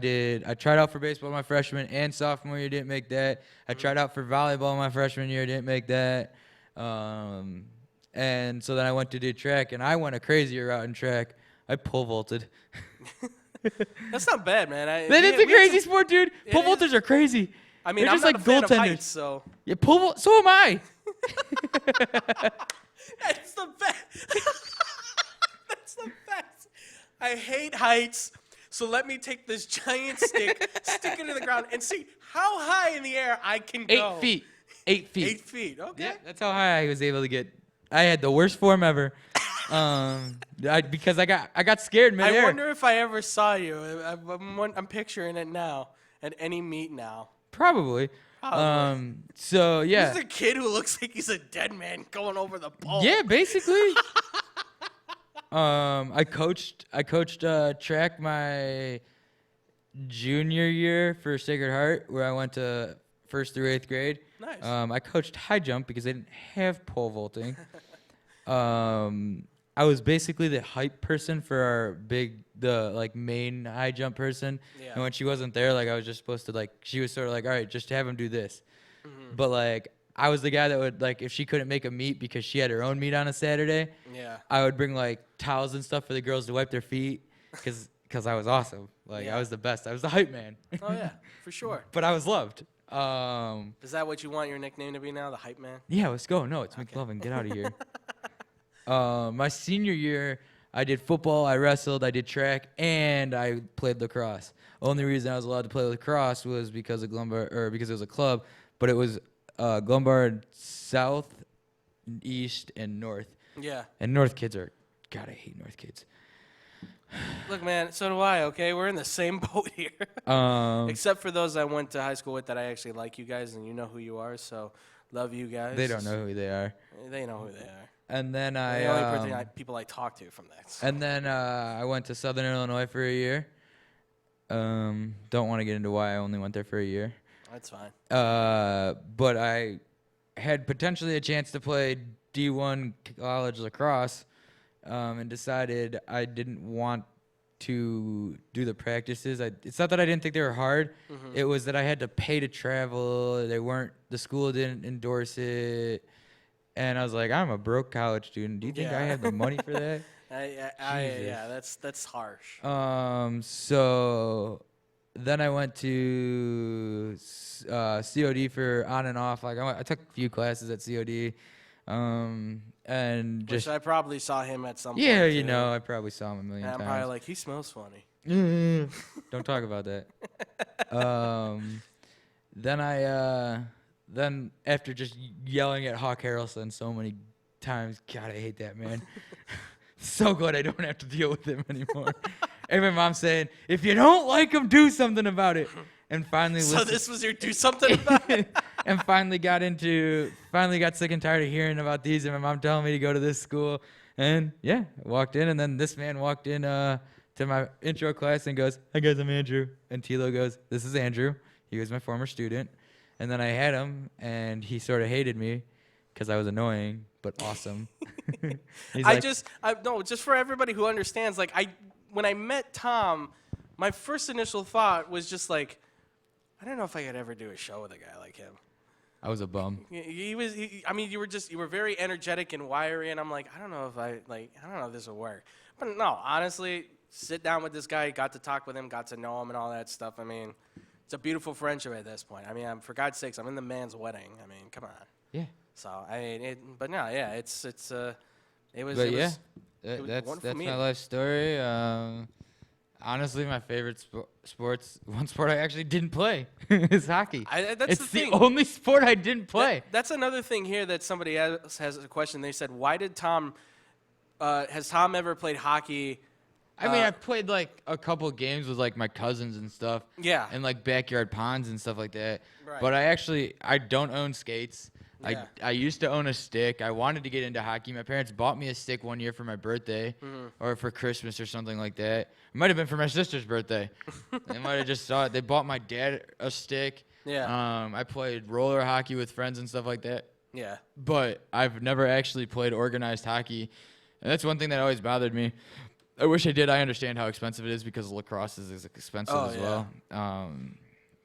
tried out for baseball my freshman and sophomore year. Didn't make that. I tried out for volleyball my freshman year. Didn't make that. And so then I went to do track, and I went a crazier route in track. I pole vaulted. That's not bad, man. That is a crazy sport, dude. Pole vaulters are crazy. I mean, they're I'm just not like a fan of goaltenders. heights, so. Yeah, so am I. That's the best. That's the best. I hate heights, so let me take this giant stick, stick it in the ground, and see how high in the air I can go. 8 feet. 8 feet. 8 feet. Okay. Yeah, that's how high I was able to get. I had the worst form ever. Because I got scared midair. I wonder if I ever saw you. I'm picturing it now at any meet now. Probably. So yeah. This is a kid who looks like he's a dead man going over the pole. Yeah, basically. I coached track my junior year for Sacred Heart, where I went to 1st through 8th grade. Nice. I coached high jump because they didn't have pole vaulting. I was basically the hype person for our main high jump person. Yeah. And when she wasn't there, I was just supposed to she was sort of all right, just have him do this. Mm-hmm. But I was the guy that would if she couldn't make a meet because she had her own meet on a Saturday. Yeah. I would bring towels and stuff for the girls to wipe their feet because I was awesome. I was the best. I was the hype man. Oh yeah, for sure. But I was loved. Is that what you want your nickname to be now, the hype man? Yeah, let's go. No, it's McLovin. Get out of here. My senior year, I did football, I wrestled, I did track, and I played lacrosse. Only reason I was allowed to play lacrosse was because of because it was a club, but it was Lombard South, East, and North. Yeah. And North kids God, I hate North kids. Look, man, so do I, okay? We're in the same boat here. Except for those I went to high school with that I actually like you guys, and you know who you are, so love you guys. They don't know who they are. They know who they are. And then the only people I talk to from that. And then I went to Southern Illinois for a year. Don't want to get into why I only went there for a year. That's fine. But I had potentially a chance to play D1 college lacrosse, and decided I didn't want to do the practices. It's not that I didn't think they were hard. Mm-hmm. It was that I had to pay to travel. The school didn't endorse it. And I was like, I'm a broke college student. Do you think I have the money for that? Yeah, that's harsh. So then I went to COD for on and off. I took a few classes at COD. And which I probably saw him at some point. Yeah, I probably saw him a million times. I'm probably like, he smells funny. Don't talk about that. then after just yelling at Hawk Harrelson so many times, God, I hate that man. So glad I don't have to deal with him anymore. And my mom saying, if you don't like him, do something about it. And finally, so this was your do something about it. And finally got sick and tired of hearing about these, and my mom telling me to go to this school. And yeah, I walked in, and then this man walked in to my intro class and goes, "Hi guys, I'm Andrew." And Tilo goes, "This is Andrew. He was my former student." And then I had him, and he sort of hated me because I was annoying but awesome. Just for everybody who understands, like when I met Tom, my first initial thought was just like, I don't know if I could ever do a show with a guy like him. I was a bum. You were very energetic and wiry, and I'm like, I don't know if this will work. But no, honestly, sit down with this guy, got to talk with him, got to know him and all that stuff. I mean, it's a beautiful friendship at this point. I mean, for God's sakes, I'm in the man's wedding. I mean, come on. Yeah. So I mean, that's my life story. Honestly, my favorite sports, one sport I actually didn't play, is hockey. It's the only sport I didn't play. That's another thing here that somebody else has a question. They said, why did has Tom ever played hockey? I mean, I played like a couple games with like my cousins and stuff. Yeah. And like backyard ponds and stuff like that. Right. But I don't own skates. Yeah. I used to own a stick. I wanted to get into hockey. My parents bought me a stick one year for my birthday or for Christmas or something like that. It might have been for my sister's birthday. They might have just saw it. They bought my dad a stick. Yeah. I played roller hockey with friends and stuff like that. Yeah. But I've never actually played organized hockey. And that's one thing that always bothered me. I wish I did. I understand how expensive it is because lacrosse is expensive as well.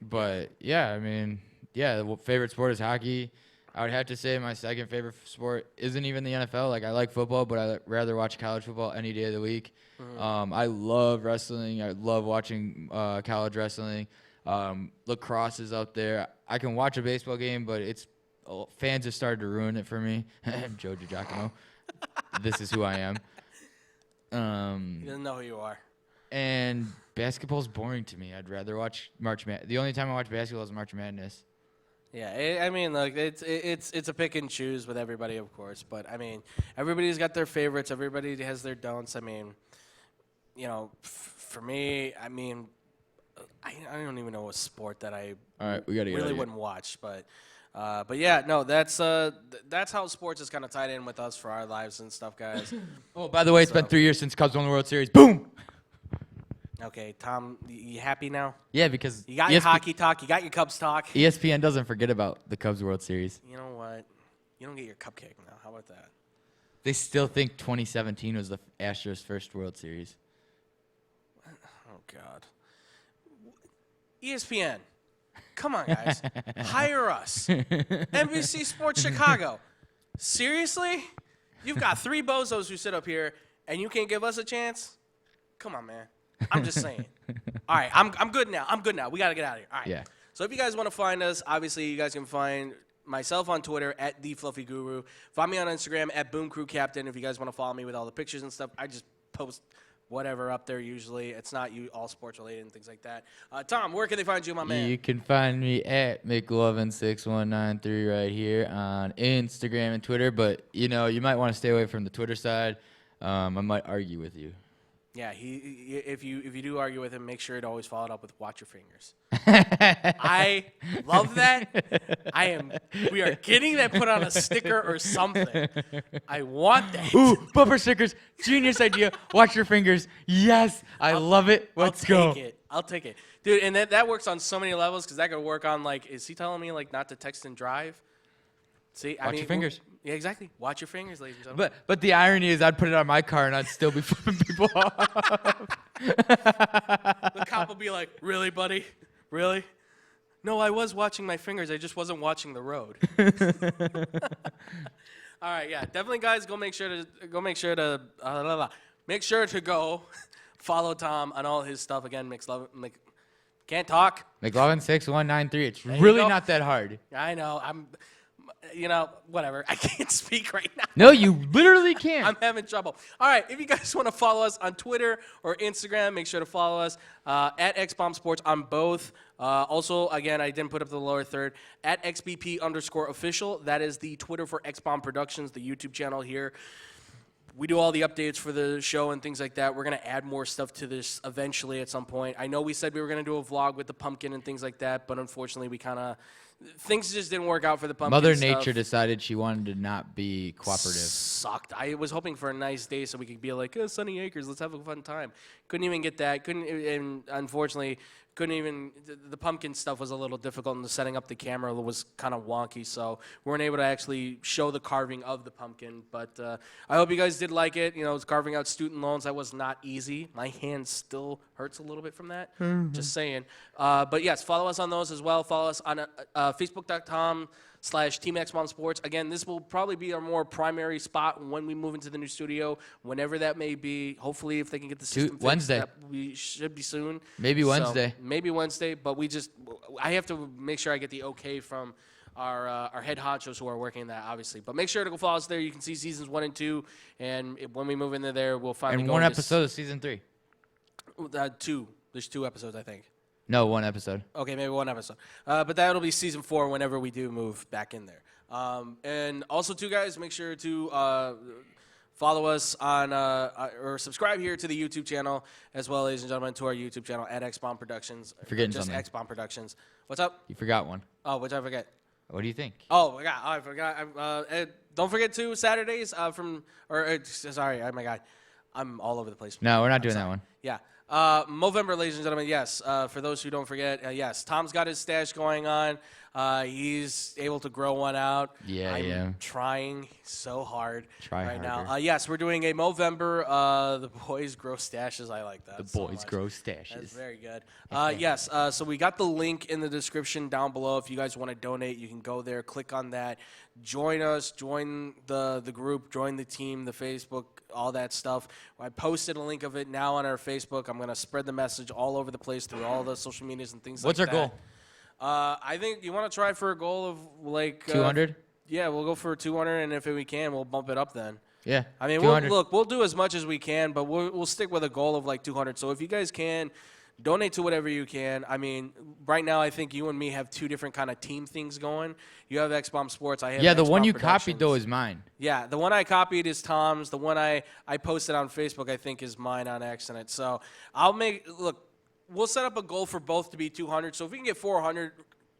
But, yeah, I mean, the favorite sport is hockey. I would have to say my second favorite sport isn't even the NFL. Like, I like football, but I'd rather watch college football any day of the week. I love wrestling. I love watching college wrestling. Lacrosse is out there. I can watch a baseball game, but fans have started to ruin it for me. Joe DiGiacomo. This is who I am. You don't know who you are. And basketball's boring to me. I'd rather watch March Madness. The only time I watch basketball is March Madness. Yeah, I mean, look, it's a pick and choose with everybody, of course. But I mean, everybody's got their favorites. Everybody has their don'ts. I mean, for me, I mean, I don't even know a sport that I really wouldn't watch. But yeah, no, that's how sports is kind of tied in with us for our lives and stuff, guys. Oh, by the way, it's been 3 years since Cubs won the World Series. Boom. Okay, Tom, you happy now? Yeah, because you got your hockey talk, you got your Cubs talk. ESPN doesn't forget about the Cubs World Series. You know what? You don't get your cupcake now. How about that? They still think 2017 was the Astros' first World Series. Oh, God. ESPN, come on, guys. Hire us. NBC Sports Chicago. Seriously? You've got three bozos who sit up here, and you can't give us a chance? Come on, man. I'm just saying. All right, I'm good now. We got to get out of here. All right. Yeah. So if you guys want to find us, obviously you guys can find myself on Twitter at @TheFluffyGuru. Find me on Instagram at BoomCrewCaptain. If you guys want to follow me with all the pictures and stuff, I just post whatever up there usually. It's not all sports related and things like that. Tom, where can they find you, my man? You can find me at McLovin6193 right here on Instagram and Twitter. But, you might want to stay away from the Twitter side. I might argue with you. Yeah, if you do argue with him, make sure to always follow it up with "watch your fingers." I love that. We are getting that put on a sticker or something. I want that. Ooh, bumper stickers, genius idea. Watch your fingers. Yes, I love it. Let's go. I'll take it, dude. And that works on so many levels because that could work on is he telling me not to text and drive? See, Watch your fingers. Yeah, exactly. Watch your fingers, ladies and gentlemen. But the irony is I'd put it on my car and I'd still be flipping people off. The cop will be like, "Really, buddy? Really?" "No, I was watching my fingers. I just wasn't watching the road." All right, yeah, definitely, guys. Make sure to go follow Tom on all his stuff. Again, can't talk. McLovin6193. It's really not that hard. I know. whatever. I can't speak right now. No, you literally can't. I'm having trouble. All right, if you guys want to follow us on Twitter or Instagram, make sure to follow us at XBombSports on both. Also, again, I didn't put up the lower third, at XBP_official. That is the Twitter for XBomb Productions, the YouTube channel here. We do all the updates for the show and things like that. We're going to add more stuff to this eventually at some point. I know we said we were going to do a vlog with the pumpkin and things like that, but unfortunately things just didn't work out for the pumpkin Mother stuff. Nature decided she wanted to not be cooperative. Sucked. I was hoping for a nice day so we could be like, Sunny Acres, let's have a fun time. Couldn't even get that. And unfortunately, the pumpkin stuff was a little difficult, and the setting up the camera was kind of wonky, so we weren't able to actually show the carving of the pumpkin. But I hope you guys did like it. It's carving out student loans. That was not easy. My hand still hurts a little bit from that. Just saying. But yes, follow us on those as well. Follow us on Facebook.com/Team XBomb Sports. Again, this will probably be our more primary spot when we move into the new studio, whenever that may be. Hopefully, if they can get the system fixed, Wednesday. we should be soon. Maybe Wednesday. Maybe Wednesday, but I have to make sure I get the okay from our head honchos who are working that, obviously. But make sure to go follow us there. You can see seasons 1 and 2, and when we move into there, we'll finally and go. one episode of season 3. 2. There's 2 episodes, I think. No, 1 episode. Okay, maybe 1 episode. But that'll be season 4 whenever we do move back in there. And also, too, guys, make sure to follow us on or subscribe here to the YouTube channel, as well, ladies and gentlemen, to our YouTube channel at XBomb Productions. You're forgetting just something. XBomb Productions. What's up? You forgot one. Oh, what did I forget? What do you think? Oh, I forgot. Don't forget to Saturdays sorry, oh my God. I'm all over the place. No, we're not doing that one. Yeah. Movember, ladies and gentlemen, yes. For those who don't forget, yes, Tom's got his stash going on. He's able to grow one out. Yeah, I'm trying so hard right harder. now. Yes, we're doing a Movember. The boys grow stashes. I like that. The boys grow stashes. That's very good. Yes, so we got the link in the description down below. If you guys want to donate, you can go there, click on that, join us, join the group, join the team, the Facebook, all that stuff. I posted a link of it now on our Facebook. I'm going to spread the message all over the place through all the social medias and things What's like that. our goal? I think you want to try for a goal of like 200? Yeah, we'll go for 200, and if we can, we'll bump it up then. Yeah. I mean, we'll do as much as we can, but we'll stick with a goal of like 200. So if you guys can, donate to whatever you can. I mean, right now I think you and me have 2 different kind of team things going. You have XBomb Sports. I have the XBomb one you Productions. copied though is mine. Yeah, the one I copied is Tom's. The one I posted on Facebook I think is mine on accident. So we'll set up a goal for both to be 200. So if we can get 400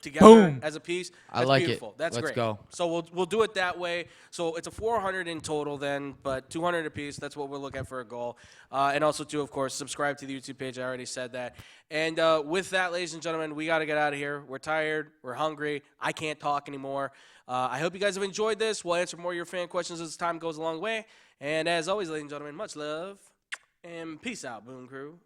together Boom. as a piece, that's I like beautiful. it. That's Let's great. go. So we'll do it that way. So it's a 400 in total then, but 200 a piece. That's what we'll look at for a goal. And also, too, of course, subscribe to the YouTube page. I already said that. And with that, ladies and gentlemen, we got to get out of here. We're tired. We're hungry. I can't talk anymore. I hope you guys have enjoyed this. We'll answer more of your fan questions as time goes along the way. And as always, ladies and gentlemen, much love and peace out, Boom Crew.